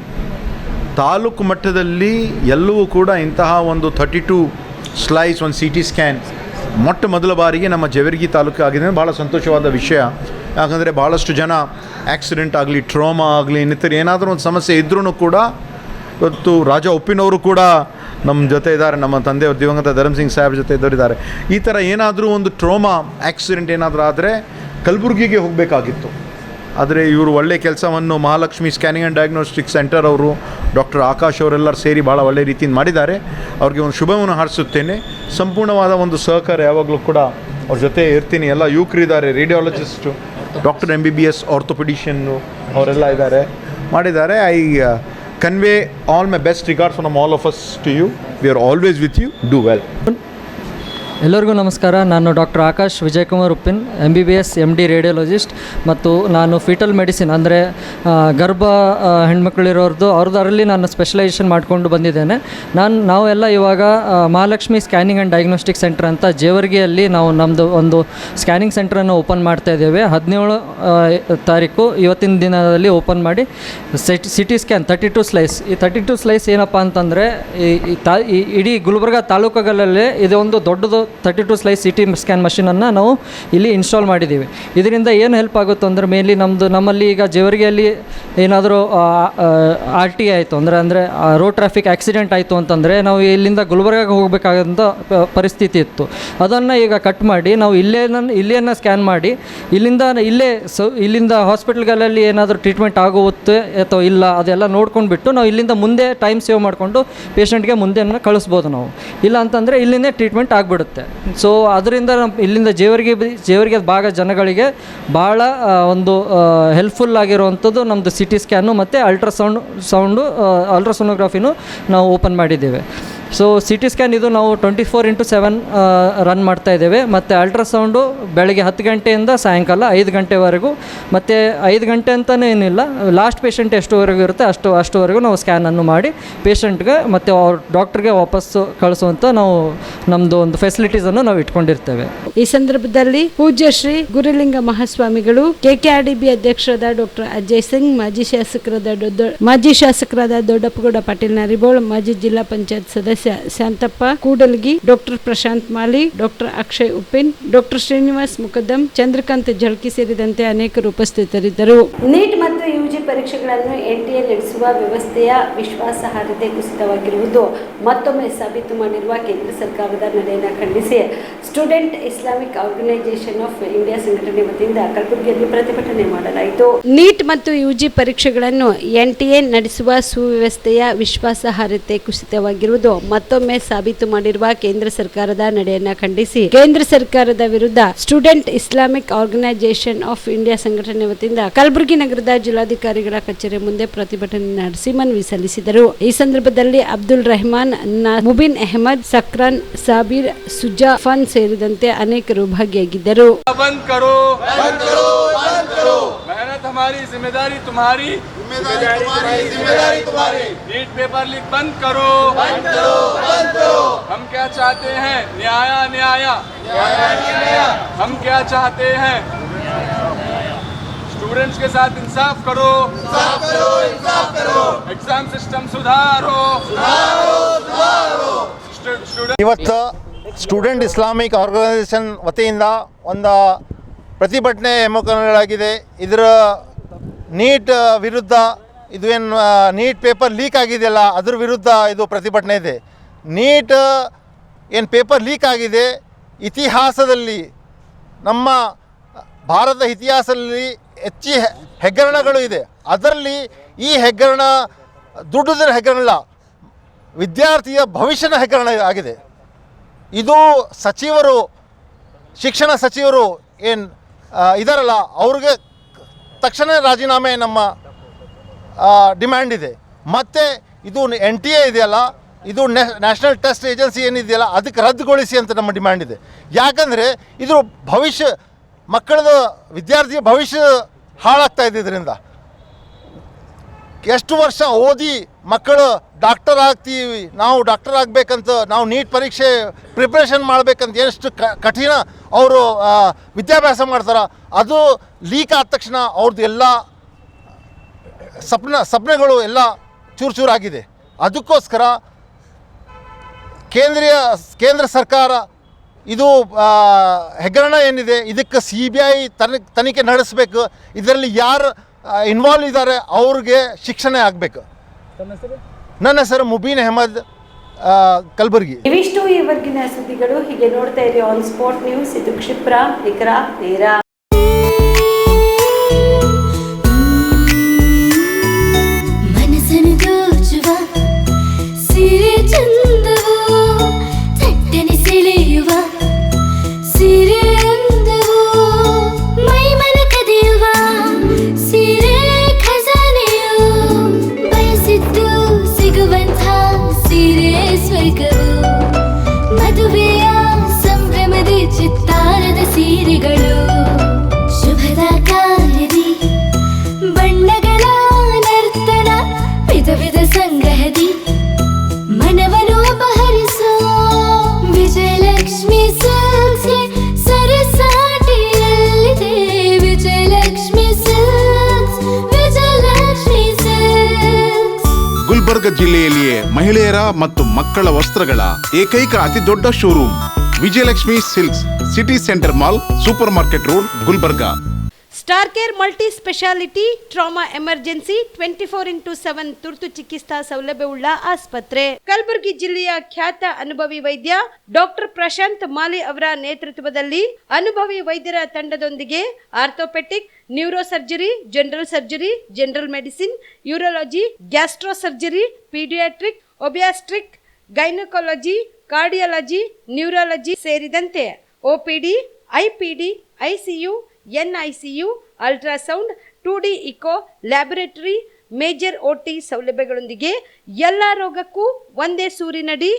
ತಾಲೂಕು ಮಟ್ಟದಲ್ಲಿ ಎಲ್ಲವೂ ಕೂಡ ಇಂತಹ ಒಂದು 32 ಸ್ಲೈಸ್ ಒಂದು ಸಿ ಟಿ ಸ್ಕ್ಯಾನ್ ಮೊಟ್ಟ ಮೊದಲ ಬಾರಿಗೆ ನಮ್ಮ ಜೇವರ್ಗಿ ತಾಲೂಕು ಆಗಿದೆ. ಭಾಳ ಸಂತೋಷವಾದ ವಿಷಯ. ಯಾಕಂದರೆ ಭಾಳಷ್ಟು ಜನ ಆಕ್ಸಿಡೆಂಟ್ ಆಗಲಿ, ಟ್ರೋಮಾ ಆಗಲಿ, ಇನ್ನಿತರ ಏನಾದರೂ ಒಂದು ಸಮಸ್ಯೆ ಇದ್ರೂ ಕೂಡ ಇವತ್ತು ರಾಜ ಉಪ್ಪಿನವರು ಕೂಡ ನಮ್ಮ ಜೊತೆ ಇದ್ದಾರೆ, ನಮ್ಮ ತಂದೆಯವರು ದಿವಂಗತ ಧರ್ಮಸಿಂಗ್ ಸಾಹೇಬ್ ಜೊತೆ ಇದ್ದವರಿದ್ದಾರೆ. ಈ ಥರ ಏನಾದರೂ ಒಂದು ಟ್ರೋಮಾ ಆಕ್ಸಿಡೆಂಟ್ ಏನಾದರೂ ಆದರೆ ಕಲಬುರಗಿಗೆ ಹೋಗಬೇಕಾಗಿತ್ತು. ಆದರೆ ಇವರು ಒಳ್ಳೆಯ ಕೆಲಸವನ್ನು Mahalakshmi scanning and diagnostic centre ಅವರು, ಡಾಕ್ಟರ್ ಆಕಾಶ್ ಅವರೆಲ್ಲರೂ ಸೇರಿ ಭಾಳ ಒಳ್ಳೆಯ ರೀತಿಯಿಂದ ಮಾಡಿದ್ದಾರೆ. ಅವ್ರಿಗೆ ಒಂದು ಶುಭವನ್ನು ಹಾರೈಸುತ್ತೇನೆ. ಸಂಪೂರ್ಣವಾದ ಒಂದು ಸಹಕಾರ ಯಾವಾಗಲೂ ಕೂಡ ಅವ್ರ ಜೊತೆ ಇರ್ತೀನಿ. ಎಲ್ಲ ಯುವಕರಿದ್ದಾರೆ, ರೇಡಿಯಾಲಜಿಸ್ಟು, ಡಾಕ್ಟರ್ MBBS ಆರ್ಥೋಪೆಡಿಷನ್ನು ಅವರೆಲ್ಲ ಇದ್ದಾರೆ, ಮಾಡಿದ್ದಾರೆ. I convey all my best regards from all of us to you. We are always with you. Do well. ಎಲ್ಲರಿಗೂ ನಮಸ್ಕಾರ. ನಾನು doctor Akash Vijaykumar Uppin, MBBS MD radiologist, ಮತ್ತು ನಾನು ಫೀಟಲ್ ಮೆಡಿಸಿನ್ ಅಂದರೆ ಗರ್ಭ ಹೆಣ್ಮಕ್ಳಿರೋರ್ದು ಅದರಲ್ಲಿ ನಾನು ಸ್ಪೆಷಲೈಸೇಷನ್ ಮಾಡಿಕೊಂಡು ಬಂದಿದ್ದೇನೆ. ನಾವೆಲ್ಲ ಇವಾಗ Mahalakshmi scanning and diagnostic centre ಅಂತ ಜೇವರ್ಗಿಯಲ್ಲಿ ನಾವು ನಮ್ಮದು ಒಂದು ಸ್ಕ್ಯಾನಿಂಗ್ ಸೆಂಟ್ರನ್ನು ಓಪನ್ ಮಾಡ್ತಾ ಇದ್ದೇವೆ. 17 ತಾರೀಕು ಇವತ್ತಿನ ದಿನದಲ್ಲಿ ಓಪನ್ ಮಾಡಿ ಸಿ ಟಿ ಸ್ಕ್ಯಾನ್ 32 ಸ್ಲೈಸ್. ಈ 32 ಸ್ಲೈಸ್ ಏನಪ್ಪ ಅಂತಂದರೆ ಇಡೀ ಗುಲ್ಬರ್ಗ ತಾಲೂಕುಗಳಲ್ಲೇ ಇದು ಒಂದು ದೊಡ್ಡದು 32 ಸ್ಲೈಸ್ ಸಿ ಟಿ ಸ್ಕ್ಯಾನ್ ಮಷೀನನ್ನು ನಾವು ಇಲ್ಲಿ ಇನ್ಸ್ಟಾಲ್ ಮಾಡಿದ್ದೀವಿ. ಇದರಿಂದ ಏನು ಹೆಲ್ಪ್ ಆಗುತ್ತೆ ಅಂದರೆ ಮೇನ್ಲಿ ನಮ್ಮಲ್ಲಿ ಈಗ ಜೇವರ್ಗಿಯಲ್ಲಿ ಏನಾದರೂ RT ಆಯಿತು ಅಂದರೆ ರೋಡ್ ಟ್ರಾಫಿಕ್ ಆಕ್ಸಿಡೆಂಟ್ ಆಯಿತು ಅಂತಂದರೆ ನಾವು ಇಲ್ಲಿಂದ ಗುಲ್ಬರ್ಗಾಗೆ ಹೋಗಬೇಕಾದಂಥ ಪರಿಸ್ಥಿತಿ ಇತ್ತು. ಅದನ್ನು ಈಗ ಕಟ್ ಮಾಡಿ ನಾವು ಇಲ್ಲೇನ ಸ್ಕ್ಯಾನ್ ಮಾಡಿ ಇಲ್ಲಿಂದ ಹಾಸ್ಪಿಟಲ್ಗಳಲ್ಲಿ ಏನಾದರೂ ಟ್ರೀಟ್ಮೆಂಟ್ ಆಗುತ್ತೆ ಅಥವಾ ಇಲ್ಲ ಅದೆಲ್ಲ ನೋಡ್ಕೊಂಡ್ಬಿಟ್ಟು ನಾವು ಇಲ್ಲಿಂದ ಮುಂದೆ ಟೈಮ್ ಸೇವ್ ಮಾಡಿಕೊಂಡು ಪೇಷಂಟ್ಗೆ ಮುಂದೆ ಕಳಿಸ್ಬೋದು ನಾವು. ಇಲ್ಲ ಅಂತಂದರೆ ಇಲ್ಲಿಂದೇ ಟ್ರೀಟ್ಮೆಂಟ್ ಆಗಿಬಿಡುತ್ತೆ. ಸೊ ಅದರಿಂದ ಇಲ್ಲಿಂದ ಜೇವರ್ಗಿ ಭಾಗ ಜನಗಳಿಗೆ ಭಾಳ ಒಂದು ಹೆಲ್ಪ್ಫುಲ್ ಆಗಿರುವಂಥದ್ದು ನಮ್ಮದು ಸಿ ಟಿ ಸ್ಕ್ಯಾನು ಮತ್ತು ಅಲ್ಟ್ರಾಸೋನೋಗ್ರಫಿನೂ ನಾವು ಓಪನ್ ಮಾಡಿದ್ದೇವೆ. ಸೊ ಸಿ ಟಿ ಸ್ಕ್ಯಾನ್ ಇದು ನಾವು 24/7 ರನ್ ಮಾಡ್ತಾ ಇದ್ದೇವೆ. ಮತ್ತು ಅಲ್ಟ್ರಾಸೌಂಡು ಬೆಳಗ್ಗೆ 10 ಗಂಟೆಯಿಂದ ಸಾಯಂಕಾಲ 5 ಗಂಟೆವರೆಗೂ. ಮತ್ತು 5 ಗಂಟೆ ಅಂತಲೇ ಏನಿಲ್ಲ, ಲಾಸ್ಟ್ ಪೇಷಂಟ್ ಎಷ್ಟುವರೆಗೂ ಇರುತ್ತೆ ಅಷ್ಟುವರೆಗೂ ನಾವು ಸ್ಕ್ಯಾನನ್ನು ಮಾಡಿ ಪೇಷಂಟ್ಗೆ ಮತ್ತು ಅವ್ರ ಡಾಕ್ಟ್ರಿಗೆ ವಾಪಸ್ಸು ಕಳಿಸುವಂಥ ನಾವು ನಮ್ಮದು ಒಂದು ಫೆಸಿಲಿಟೀಸನ್ನು ನಾವು ಇಟ್ಕೊಂಡಿರ್ತೇವೆ. ಈ ಸಂದರ್ಭದಲ್ಲಿ ಪೂಜ್ಯ ಶ್ರೀ ಗುರುಲಿಂಗ ಮಹಾಸ್ವಾಮಿಗಳು, KKRDB ಅಧ್ಯಕ್ಷರಾದ ಡಾಕ್ಟರ್ ಅಜಯ್ ಸಿಂಗ್, ಮಾಜಿ ಶಾಸಕರಾದ ದೊಡ್ಡಪ್ಪಗೌಡ ಪಾಟೀಲ್ ನರಿಬೋಳ್, ಮಾಜಿ ಜಿಲ್ಲಾ ಪಂಚಾಯತ್ ಸದಸ್ಯ ಶಾಂತಪ್ಪ ಕೂಡಲ್ಗಿ, ಡಾಕ್ಟರ್ ಪ್ರಶಾಂತ್ ಮಾಲಿ, ಡಾಕ್ಟರ್ ಅಕ್ಷಯ್ ಉಪ್ಪಿನ್, ಡಾಕ್ಟರ್ ಶ್ರೀನಿವಾಸ್ ಮುಕದ್ದಂ, ಚಂದ್ರಕಾಂತ್ ಜಳಕಿ ಸೇರಿದಂತೆ ಅನೇಕರು ಉಪಸ್ಥಿತರಿದ್ದರು. ನೀಟ್ ಮತ್ತು UG ಪರೀಕ್ಷೆಗಳನ್ನು NTA ನಡೆಸುವ ವ್ಯವಸ್ಥೆಯ ವಿಶ್ವಾಸಾರ್ಹತೆ ಕುಸಿತವಾಗಿರುವುದು ಮತ್ತೊಮ್ಮೆ ಸಾಬೀತು ಮಾಡಿರುವ ಕೇಂದ್ರ ಸರ್ಕಾರದ ನಡೆಯನ್ನು ಖಂಡಿಸಿ Student Islamic Organisation of India ಸಂಘಟನೆ ವತಿಯಿಂದ ಕಲಬುರಗಿಯಲ್ಲಿ ಪ್ರತಿಭಟನೆ ಮಾಡಲಾಯಿತು. ನೀಟ್ ಮತ್ತು UG ಪರೀಕ್ಷೆಗಳನ್ನು NTA ನಡೆಸುವ ಸುವ್ಯವಸ್ಥೆಯ ವಿಶ್ವಾಸಾರ್ಹತೆ ಕುಸಿತವಾಗಿರುವುದು ಮತ್ತೊಮ್ಮೆ ಸಾಬೀತು ಮಾಡಿರುವ ಕೇಂದ್ರ ಸರ್ಕಾರದ ನಡೆಯನ್ನು ಖಂಡಿಸಿ ಕೇಂದ್ರ ಸರ್ಕಾರದ ವಿರುದ್ಧ Student Islamic Organisation of India ಸಂಘಟನೆ ವತಿಯಿಂದ ಕಲಬುರಗಿ ನಗರದ ಜಿಲ್ಲಾಧಿಕಾರಿಗಳ ಕಚೇರಿ ಮುಂದೆ ಪ್ರತಿಭಟನೆ ನಡೆಸಿ ಮನವಿ ಸಲ್ಲಿಸಿದರು. ಈ ಸಂದರ್ಭದಲ್ಲಿ ಅಬ್ದುಲ್ ರೆಹಮಾನ್, ಮುಬಿನ್ ಅಹಮದ್, ಸಕ್ರಾನ್, ಸಾಬೀರ್, ಸುಜಾ ಫನ್ ಸೇರಿದಂತೆ ಅನೇಕರು ಭಾಗಿಯಾಗಿದ್ದರು. मेहनत हमारी, जिम्मेदारी तुम्हारी, नीट पेपर लीक बंद करो, हम क्या चाहते हैं? न्याय। हम क्या चाहते हैं? स्टूडेंट्स के साथ इंसाफ करो, एग्जाम सिस्टम सुधारो, ಇವತ್ತು ಸ್ಟೂಡೆಂಟ್ ಇಸ್ಲಾಮಿಕ್ ಆರ್ಗನೈಸೇಷನ್ ವತಿಯಿಂದ ಒಂದು ಪ್ರತಿಭಟನೆ ಹಮ್ಮಿಕೊಳ್ಳಲಾಗಿದೆ. ಇದರ ನೀಟ್ ವಿರುದ್ಧ, ಇದು ಏನು ನೀಟ್ ಪೇಪರ್ ಲೀಕ್ ಆಗಿದೆಯಲ್ಲ ಅದ್ರ ವಿರುದ್ಧ ಇದು ಪ್ರತಿಭಟನೆ ಇದೆ. ನೀಟ್ ಏನು ಪೇಪರ್ ಲೀಕ್ ಆಗಿದೆ, ಇತಿಹಾಸದಲ್ಲಿ ನಮ್ಮ ಭಾರತ ಇತಿಹಾಸದಲ್ಲಿ ಹೆಚ್ಚು ಹೆಗ್ಗರಣಗಳು ಇದೆ. ಅದರಲ್ಲಿ ಈ ಹೆಗ್ಗರಣ ದುಡ್ಡದ ಹೆಗ್ಗರಣ, ವಿದ್ಯಾರ್ಥಿಯ ಭವಿಷ್ಯದ ಹೆಗ್ಗರಣ ಆಗಿದೆ. ಇದು ಸಚಿವರು, ಶಿಕ್ಷಣ ಸಚಿವರು ಏನು ಇದಾರಲ್ಲ ಅವ್ರಿಗೆ ತಕ್ಷಣ ರಾಜೀನಾಮೆ ನಮ್ಮ ಡಿಮ್ಯಾಂಡ್ ಇದೆ. ಮತ್ತು ಇದು NTA ಇದೆಯಲ್ಲ, ಇದು ನ್ಯಾಷನಲ್ ಟೆಸ್ಟ್ ಏಜೆನ್ಸಿ ಏನಿದೆಯಲ್ಲ ಅದಕ್ಕೆ ರದ್ದುಗೊಳಿಸಿ ಅಂತ ನಮ್ಮ ಡಿಮ್ಯಾಂಡ್ ಇದೆ. ಯಾಕಂದರೆ ಇದು ಭವಿಷ್ಯ, ಮಕ್ಕಳದ ವಿದ್ಯಾರ್ಥಿಯ ಭವಿಷ್ಯ ಹಾಳಾಗ್ತಾ ಇದೆ. ಇದರಿಂದ ಎಷ್ಟು ವರ್ಷ ಓದಿ ಮಕ್ಕಳು ಡಾಕ್ಟರ್ ಆಗ್ತೀವಿ, ನಾವು ಡಾಕ್ಟರ್ ಆಗಬೇಕಂತ, ನಾವು ನೀಟ್ ಪರೀಕ್ಷೆ ಪ್ರಿಪ್ರೇಷನ್ ಮಾಡಬೇಕಂತ ಎಷ್ಟು ಕಠಿಣ ಅವರು ವಿದ್ಯಾಭ್ಯಾಸ ಮಾಡ್ತಾರೆ. ಅದು ಲೀಕ್ ಆದ ತಕ್ಷಣ ಅವ್ರದ್ದು ಎಲ್ಲ ಸಪ್ನೆಗಳು ಎಲ್ಲ ಚೂರಾಗಿದೆ. ಅದಕ್ಕೋಸ್ಕರ ಕೇಂದ್ರ ಸರ್ಕಾರ ಇದು ಹೆಗ್ಗರಣ ಏನಿದೆ ಇದಕ್ಕೆ CBI ತನಿಖೆ ನಡೆಸಬೇಕು. ಇದರಲ್ಲಿ ಯಾರು ಇನ್ವಾಲ್ವ್ ಇದ್ದಾರೆ ಅವ್ರಿಗೆ ಶಿಕ್ಷಣ ಆಗಬೇಕು. ನನ್ನ ಹೆಸರು ಮುಬೀನ್ ಅಹಮದ್, ಕಲಬುರಗಿ. ಇವಿಷ್ಟು ಈವರೆಗಿನ ಸುದ್ದಿಗಳು. ಹೀಗೆ ನೋಡ್ತಾ ಇರಿ ಆನ್ ಸ್ಪಾಟ್ ನ್ಯೂಸ್. ಇದು ಕ್ಷಿಪ್ರ, ನಿಖರ, ನೇರ. ಮನಸ್ಸನ್ನು ದೋಚುವ ಸಿರೆ ಚಂದವೋ, ಚಟ್ಟನೆ ಸೆಳೆಯುವ ಸಿರೆ ಅಂದವೋ, ಮೈಮನ ಕದಿಯುವ ಸಿರೆ ಖಜಾನೆಯೋ, ಬಯಸಿದ್ದು ಸಿಗುವಂಥ ಸಿರೆ ಸ್ವರ್ಗವೋ, ಮದುವೆಯ ಸಂಭ್ರಮದ ಚಿತ್ತಾರದ ಸೀರೆಗಳು, ಶುಭದ ಕಾರ್ಯದಿ ಬಣ್ಣಗಳ ನರ್ತನ, ವಿಧ ವಿಧ ಸಂಗ್ರಹದಿ ಮನವನ್ನು ಅಪಹರಿಸೋ ವಿಜಯಲಕ್ಷ್ಮಿ ಸಿಲ್ಕ್ಸ್ಗೆ ಸರಸಾಟಿಯಲ್ಲಿದೆ. Vijayalakshmi silks, Vijayalakshmi silks. ಗುಲ್ಬರ್ಗ ಜಿಲ್ಲೆಯಲ್ಲಿಯೇ ಮಹಿಳೆಯರ ಮತ್ತು ಮಕ್ಕಳ ವಸ್ತ್ರಗಳ ಏಕೈಕ ಅತಿ ದೊಡ್ಡ showroom Vijayalakshmi silks, city centre mall, super market road, Gulbarga. Star care multi speciality trauma emergency 24x7 ತುರ್ತು ಚಿಕಿತ್ಸಾ ಸೌಲಭ್ಯವುಳ್ಳ ಆಸ್ಪತ್ರೆ. ಕಲಬುರಗಿ ಜಿಲ್ಲೆಯ ಖ್ಯಾತ ಅನುಭವಿ ವೈದ್ಯ ಡಾಕ್ಟರ್ ಪ್ರಶಾಂತ್ ಮಾಲಿ ಅವರ ನೇತೃತ್ವದಲ್ಲಿ ಅನುಭವಿ ವೈದ್ಯರ ತಂಡದೊಂದಿಗೆ orthopaedic, neuro surgery, general surgery, general medicine, urology, gastro surgery, paediatric, obstetric, gynaecology, cardiology, neurology ಸೇರಿದಂತೆ OPD, IPD, ICU, NICU, ultrasound, 2D echo, laboratory, major OT ಸೌಲಭ್ಯಗಳೊಂದಿಗೆ ಎಲ್ಲ ರೋಗಕ್ಕೂ ಒಂದೇ ಸೂರಿನಡಿ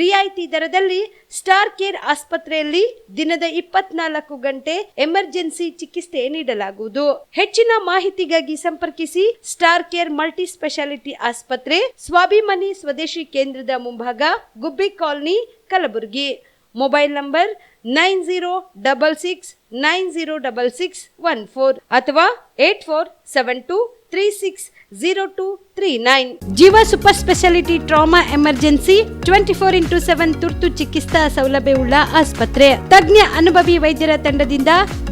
ರಿಯಾಯಿತಿ ದರದಲ್ಲಿ ಸ್ಟಾರ್ ಕೇರ್ ಆಸ್ಪತ್ರೆಯಲ್ಲಿ ದಿನದ 24 ಗಂಟೆ ಎಮರ್ಜೆನ್ಸಿ ಚಿಕಿತ್ಸೆ ನೀಡಲಾಗುವುದು. ಹೆಚ್ಚಿನ ಮಾಹಿತಿಗಾಗಿ ಸಂಪರ್ಕಿಸಿ ಸ್ಟಾರ್ ಕೇರ್ ಮಲ್ಟಿ ಸ್ಪೆಷಾಲಿಟಿ ಆಸ್ಪತ್ರೆ, ಸ್ವಾಭಿಮಾನಿ ಸ್ವದೇಶಿ ಕೇಂದ್ರದ ಮುಂಭಾಗ, ಗುಬ್ಬಿ ಕಾಲನಿ, ಕಲಬುರಗಿ. ಮೊಬೈಲ್ ನಂಬರ್ 9066906614 ಅಥವಾ 8472360239. ಜೀವ super speciality trauma emergency 24x7 ತುರ್ತು ಚಿಕಿತ್ಸಾ ಸೌಲಭ್ಯವುಳ್ಳ ಆಸ್ಪತ್ರೆ. ತಜ್ಞ ಅನುಭವಿ ವೈದ್ಯರ ತಂಡದಿಂದ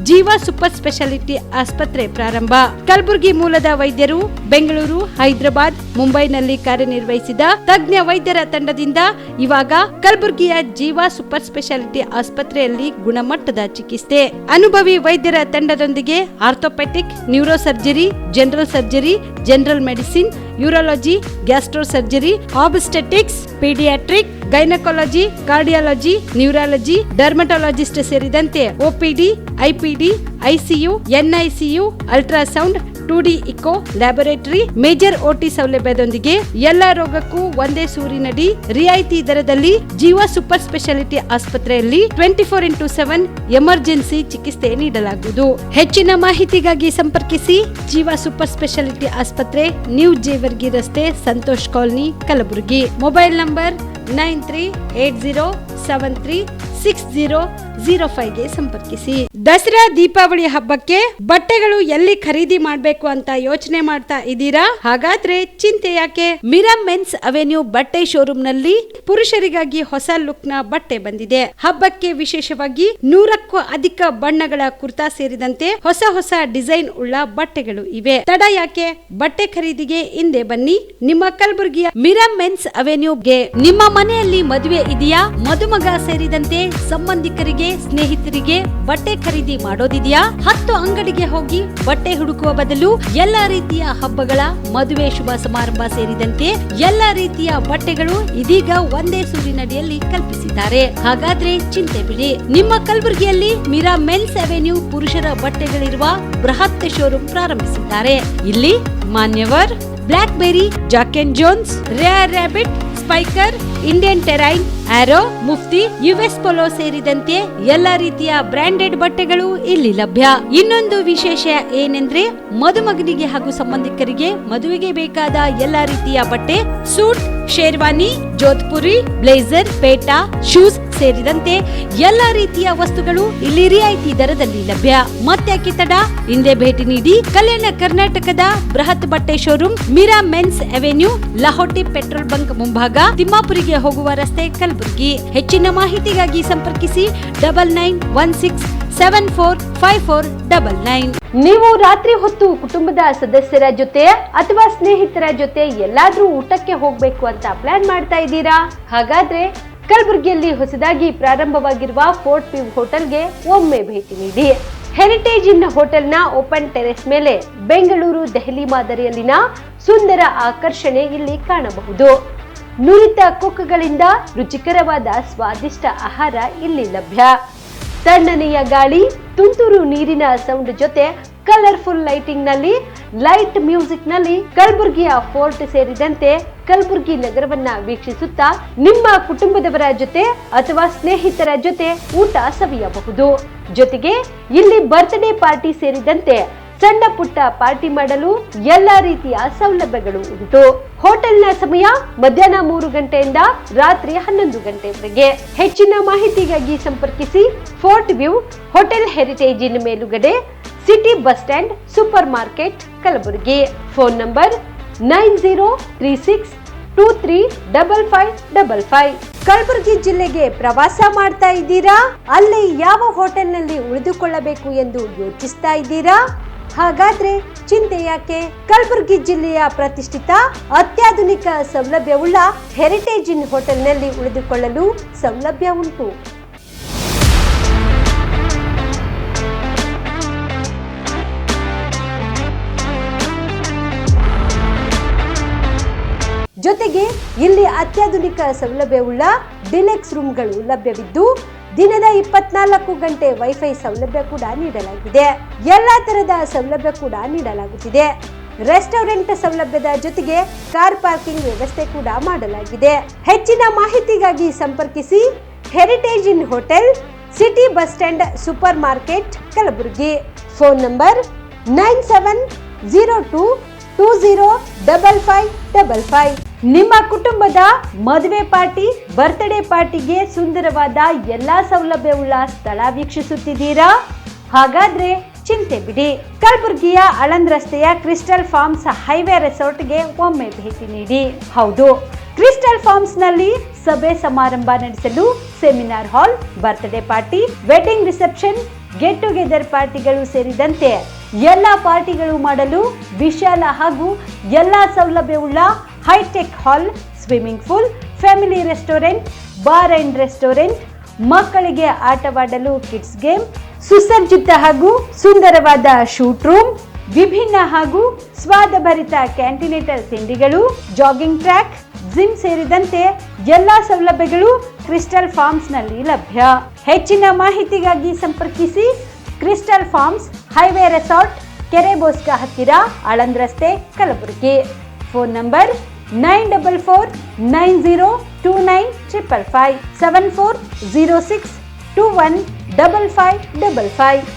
ಜೀವ ಸೂಪರ್ ಸ್ಪೆಷಾಲಿಟಿ ಆಸ್ಪತ್ರೆ ಪ್ರಾರಂಭ. ಕಲಬುರಗಿ ಮೂಲದ ವೈದ್ಯರು ಬೆಂಗಳೂರು, ಹೈದರಾಬಾದ್, ಮುಂಬೈನಲ್ಲಿ ಕಾರ್ಯನಿರ್ವಹಿಸಿದ ತಜ್ಞ ವೈದ್ಯರ ತಂಡದಿಂದ ಇವಾಗ ಕಲಬುರಗಿಯ ಜೀವ ಸೂಪರ್ ಸ್ಪೆಷಾಲಿಟಿ ಆಸ್ಪತ್ರೆಯಲ್ಲಿ ಗುಣಮಟ್ಟದ ಚಿಕಿತ್ಸೆ. ಅನುಭವಿ ವೈದ್ಯರ ತಂಡದೊಂದಿಗೆ orthopaedic, neuro surgery, general surgery, general medicine, urology, gastro surgery, obstetrics, paediatric, gynaecology, cardiology, neurology, dermatologist ಸೇರಿದಂತೆ OPD, IPD, ICU, NICU, ultrasound, 2D echo, laboratory, major OT ಸೌಲಭ್ಯದೊಂದಿಗೆ ಎಲ್ಲ ರೋಗಕ್ಕೂ ಒಂದೇ ಸೂರಿನಡಿ ರಿಯಾಯಿತಿ ದರದಲ್ಲಿ ಜೀವ ಸೂಪರ್ ಸ್ಪೆಷಾಲಿಟಿ ಆಸ್ಪತ್ರೆಯಲ್ಲಿ 24x7 ಎಮರ್ಜೆನ್ಸಿ ಚಿಕಿತ್ಸೆ ನೀಡಲಾಗುವುದು. ಹೆಚ್ಚಿನ ಮಾಹಿತಿಗಾಗಿ ಸಂಪರ್ಕಿಸಿ ಜೀವ ಸೂಪರ್ ಸ್ಪೆಷಾಲಿಟಿ ಆಸ್ಪತ್ರೆ, ನ್ಯೂ ಜೇವರ್ಗಿ ರಸ್ತೆ, Santosh colony, Kalaburagi. Mobile number 938073 6005ಗೆ ಸಂಪರ್ಕಿಸಿ. ದಸರಾ ದೀಪಾವಳಿ ಹಬ್ಬಕ್ಕೆ ಬಟ್ಟೆಗಳು ಎಲ್ಲಿ ಖರೀದಿ ಮಾಡಬೇಕು ಅಂತ ಯೋಚನೆ ಮಾಡ್ತಾ ಇದ್ದೀರಾ? ಹಾಗಾದ್ರೆ ಚಿಂತೆ ಯಾಕೆ? ಮಿರಾ ಮೆನ್ಸ್ ಅವೆನ್ಯೂ ಬಟ್ಟೆ ಶೋರೂಮ್ ನಲ್ಲಿ ಪುರುಷರಿಗಾಗಿ ಹೊಸ ಲುಕ್ ನ ಬಟ್ಟೆ ಬಂದಿದೆ. ಹಬ್ಬಕ್ಕೆ ವಿಶೇಷವಾಗಿ 100ಕ್ಕೂ ಅಧಿಕ ಬಣ್ಣಗಳ ಕುರ್ತಾ ಸೇರಿದಂತೆ ಹೊಸ ಹೊಸ ಡಿಸೈನ್ ಉಳ್ಳ ಬಟ್ಟೆಗಳು ಇವೆ. ತಡ ಯಾಕೆ? ಬಟ್ಟೆ ಖರೀದಿಗೆ ಹಿಂದೆ ಬನ್ನಿ. ನಿಮ್ಮ ಕಲಬುರಗಿಯ ಮಿರಾ ಮೆನ್ಸ್ ಅವೆನ್ಯೂಗೆ. ನಿಮ್ಮ ಮನೆಯಲ್ಲಿ ಮದುವೆ ಇದೆಯಾ? ಮದುಮಗ ಸೇರಿದಂತೆ ಸಂಬಂಧಿಕರಿಗೆ, ಸ್ನೇಹಿತರಿಗೆ ಬಟ್ಟೆ ಖರೀದಿ ಮಾಡೋದಿದೆಯಾ? 10 ಅಂಗಡಿಗೆ ಹೋಗಿ ಬಟ್ಟೆ ಹುಡುಕುವ ಬದಲು ಎಲ್ಲಾ ರೀತಿಯ ಹಬ್ಬಗಳ, ಮದುವೆ, ಶುಭ ಸಮಾರಂಭ ಸೇರಿದಂತೆ ಎಲ್ಲಾ ರೀತಿಯ ಬಟ್ಟೆಗಳು ಇದೀಗ ಒಂದೇ ಸೂರಿನಡಿಯಲ್ಲಿ ಕಲ್ಪಿಸಿದ್ದಾರೆ. ಹಾಗಾದ್ರೆ ಚಿಂತೆ ಬಿಡಿ. ನಿಮ್ಮ ಕಲಬುರಗಿಯಲ್ಲಿ ಮಿರಾ ಮೆನ್ಸ್ ಅವೆನ್ಯೂ ಪುರುಷರ ಬಟ್ಟೆಗಳಿರುವ ಬೃಹತ್ ಶೋರೂಮ್ ಪ್ರಾರಂಭಿಸಿದ್ದಾರೆ. ಇಲ್ಲಿ Manyavar, Blackberry, Jack and Jones, Rare Rabbit, Spykar, Indian Terrain, Arrow, Mufti, US Polo ಸೇರಿದಂತೆ ಎಲ್ಲಾ ರೀತಿಯ ಬ್ರಾಂಡೆಡ್ ಬಟ್ಟೆಗಳು ಇಲ್ಲಿ ಲಭ್ಯ. ಇನ್ನೊಂದು ವಿಶೇಷ ಏನೆಂದ್ರೆ ಮದುಮಗನಿಗೆ ಹಾಗೂ ಸಂಬಂಧಿಕರಿಗೆ ಮದುವೆಗೆ ಬೇಕಾದ ಎಲ್ಲಾ ರೀತಿಯ ಬಟ್ಟೆ, ಸೂಟ್, ಶೇರ್ವಾನಿ, ಜೋಧ್ಪುರಿ, ಬ್ಲೇಸರ್, ಪೇಟಾ, ಶೂಸ್ ಸೇರಿದಂತೆ ಎಲ್ಲಾ ರೀತಿಯ ವಸ್ತುಗಳು ಇಲ್ಲಿ ರಿಯಾಯಿತಿ ದರದಲ್ಲಿ ಲಭ್ಯ. ಮತ್ತ್ಯಾಕೆ ತಡ? ಹಿಂದೆ ಭೇಟಿ ನೀಡಿ. ಕಲ್ಯಾಣ ಕರ್ನಾಟಕದ ಬೃಹತ್ ಬಟ್ಟೆ showroom Mira men's avenue, Lahoti petrol bunk ಮುಂಭಾಗ, ತಿಮ್ಮಾಪುರಿಗೆ ಹೋಗುವ ರಸ್ತೆ, ಕಲಬುರಗಿ. ಹೆಚ್ಚಿನ ಮಾಹಿತಿಗಾಗಿ ಸಂಪರ್ಕಿಸಿ 9916745499. ನೀವು ರಾತ್ರಿ ಹೊತ್ತು ಕುಟುಂಬದ ಸದಸ್ಯರ ಜೊತೆ ಅಥವಾ ಸ್ನೇಹಿತರ ಜೊತೆ ಎಲ್ಲಾದ್ರೂ ಊಟಕ್ಕೆ ಹೋಗ್ಬೇಕು ಅಂತ ಪ್ಲಾನ್ ಮಾಡ್ತಾ ಇದ್ದೀರಾ? ಹಾಗಾದ್ರೆ ಕಲಬುರಗಿಯಲ್ಲಿ ಹೊಸದಾಗಿ ಪ್ರಾರಂಭವಾಗಿರುವ ಫೋರ್ಟ್ ವ್ಯೂ ಹೋಟೆಲ್ಗೆ ಒಮ್ಮೆ ಭೇಟಿ ನೀಡಿ. ಹೆರಿಟೇಜ್ ಇನ್ ಹೋಟೆಲ್ನ ಓಪನ್ ಟೆರೆಸ್ ಮೇಲೆ ಬೆಂಗಳೂರು, ದೆಹಲಿ ಮಾದರಿಯಲ್ಲಿನ ಸುಂದರ ಆಕರ್ಷಣೆ ಇಲ್ಲಿ ಕಾಣಬಹುದು. ನುರಿತ ಕುಕ್ಗಳಿಂದ ರುಚಿಕರವಾದ ಸ್ವಾದಿಷ್ಟ ಆಹಾರ ಇಲ್ಲಿ ಲಭ್ಯ. ತಣ್ಣನೆಯ ಗಾಳಿ, ತುಂತುರು ನೀರಿನ ಸೌಂಡ್ ಜೊತೆ ಕಲರ್ಫುಲ್ ಲೈಟಿಂಗ್ ನಲ್ಲಿ, ಲೈಟ್ ಮ್ಯೂಸಿಕ್ ನಲ್ಲಿ ಕಲಬುರಗಿಯ ಫೋರ್ಟ್ ಸೇರಿದಂತೆ ಕಲಬುರಗಿ ನಗರವನ್ನ ವೀಕ್ಷಿಸುತ್ತಾ ನಿಮ್ಮ ಕುಟುಂಬದವರ ಜೊತೆ ಅಥವಾ ಸ್ನೇಹಿತರ ಜೊತೆ ಊಟ ಸವಿಯಬಹುದು. ಜೊತೆಗೆ ಇಲ್ಲಿ ಬರ್ತ್ಡೇ ಪಾರ್ಟಿ ಸೇರಿದಂತೆ ಸಣ್ಣ ಪುಟ್ಟ ಪಾರ್ಟಿ ಮಾಡಲು ಎಲ್ಲಾ ರೀತಿಯ ಸೌಲಭ್ಯಗಳು ಉಂಟು. ಹೋಟೆಲ್ನ ಸಮಯ ಮಧ್ಯಾಹ್ನ 3 ಗಂಟೆಯಿಂದ ರಾತ್ರಿ 11 ಗಂಟೆವರೆಗೆ. ಹೆಚ್ಚಿನ ಮಾಹಿತಿಗಾಗಿ ಸಂಪರ್ಕಿಸಿ ಫೋರ್ಟ್ ವ್ಯೂ ಹೋಟೆಲ್, ಹೆರಿಟೇಜ್ ಇನ್ ಮೇಲುಗಡೆ, city bus stand, super market, Kalaburagi. Phone number 9036235555. Kalaburagi ಜಿಲ್ಲೆಗೆ ಪ್ರವಾಸ ಮಾಡ್ತಾ ಇದ್ದೀರಾ? ಅಲ್ಲಿ ಯಾವ ಹೋಟೆಲ್ನಲ್ಲಿ ಉಳಿದುಕೊಳ್ಳಬೇಕು ಎಂದು ಯೋಚಿಸ್ತಾ ಇದ್ದೀರಾ? ಹಾಗಾದ್ರೆ ಚಿಂತೆ ಯಾಕೆ? ಕಲಬುರಗಿ ಜಿಲ್ಲೆಯ ಪ್ರತಿಷ್ಠಿತ ಅತ್ಯಾಧುನಿಕ ಸೌಲಭ್ಯವುಳ್ಳ ಹೆರಿಟೇಜ್ ಇನ್ ಹೋಟೆಲ್ನಲ್ಲಿ ಉಳಿದುಕೊಳ್ಳಲು ಸೌಲಭ್ಯ ಉಂಟು. ಜೊತೆಗೆ ಇಲ್ಲಿ ಅತ್ಯಾಧುನಿಕ ಸೌಲಭ್ಯವುಳ್ಳ ಡಿಲೆಕ್ಸ್ ರೂಮ್ಗಳು ಲಭ್ಯವಿದ್ದು ದಿನದ 24 ಗಂಟೆ ವೈಫೈ ಸೌಲಭ್ಯ ಕೂಡ ನೀಡಲಾಗಿದೆ. ಎಲ್ಲಾ ತರದ ಸೌಲಭ್ಯ ಕೂಡ ನೀಡಲಾಗುತ್ತಿದೆ. ರೆಸ್ಟೋರೆಂಟ್ ಸೌಲಭ್ಯದ ಜೊತೆಗೆ ಕಾರ್ ಪಾರ್ಕಿಂಗ್ ವ್ಯವಸ್ಥೆ ಕೂಡ ಮಾಡಲಾಗಿದೆ. ಹೆಚ್ಚಿನ ಮಾಹಿತಿಗಾಗಿ ಸಂಪರ್ಕಿಸಿ Heritage Inn hotel, city bus stand, super market, Kalaburagi. Phone number 9702205555. ನಿಮ್ಮ ಕುಟುಂಬದ ಮದುವೆ ಪಾರ್ಟಿ, ಬರ್ತ್ಡೇ ಪಾರ್ಟಿಗೆ ಸುಂದರವಾದ ಎಲ್ಲಾ ಸೌಲಭ್ಯವುಳ್ಳ ಸ್ಥಳ ವೀಕ್ಷಿಸುತ್ತಿದ್ದೀರಾ? ಹಾಗಾದ್ರೆ ಚಿಂತೆ ಬಿಡಿ. ಕಲಬುರಗಿಯ ಆಳಂದ್ ರಸ್ತೆಯ ಕ್ರಿಸ್ಟಲ್ ಫಾರ್ಮ್ಸ್ ಹೈವೇ ರೆಸಾರ್ಟ್ಗೆ ಒಮ್ಮೆ ಭೇಟಿ ನೀಡಿ. ಹೌದು, ಕ್ರಿಸ್ಟಲ್ ಫಾರ್ಮ್ಸ್ ನಲ್ಲಿ ಸಭೆ ಸಮಾರಂಭ ನಡೆಸಲು seminar hall, birthday party, wedding reception, get together ಪಾರ್ಟಿಗಳು ಸೇರಿದಂತೆ ಎಲ್ಲಾ ಪಾರ್ಟಿಗಳು ಮಾಡಲು ವಿಶಾಲ ಹಾಗೂ ಎಲ್ಲಾ ಸೌಲಭ್ಯವುಳ್ಳ hi tech hall, swimming pool, family restaurant, bar and restaurant, ಮಕ್ಕಳಿಗೆ ಆಟವಾಡಲು ಕಿಡ್ಸ್ ಗೇಮ್, ಸುಸಜ್ಜಿತ ಹಾಗೂ ಸುಂದರವಾದ ಶೂಟ್ ರೂಮ್, ವಿಭಿನ್ನ ಹಾಗೂ ಸ್ವಾದಭರಿತ ಕ್ಯಾಂಟಿನೇಟಲ್ ತಿಂಡಿಗಳು, ಜಾಗಿಂಗ್ ಟ್ರ್ಯಾಕ್, ಜಿಮ್ ಸೇರಿದಂತೆ ಎಲ್ಲಾ ಸೌಲಭ್ಯಗಳು ಕ್ರಿಸ್ಟಲ್ ಫಾರ್ಮ್ಸ್ ನಲ್ಲಿ ಲಭ್ಯ. ಹೆಚ್ಚಿನ ಮಾಹಿತಿಗಾಗಿ ಸಂಪರ್ಕಿಸಿ ಕ್ರಿಸ್ಟಲ್ ಫಾರ್ಮ್ಸ್ ಹೈವೇ ರೆಸಾರ್ಟ್, ಕೆರೆ ಬೋಸ್ಕ ಹತ್ತಿರ, ಆಳಂದ್ ರಸ್ತೆ, ಕಲಬುರಗಿ. Phone number 9490295555 7406215555.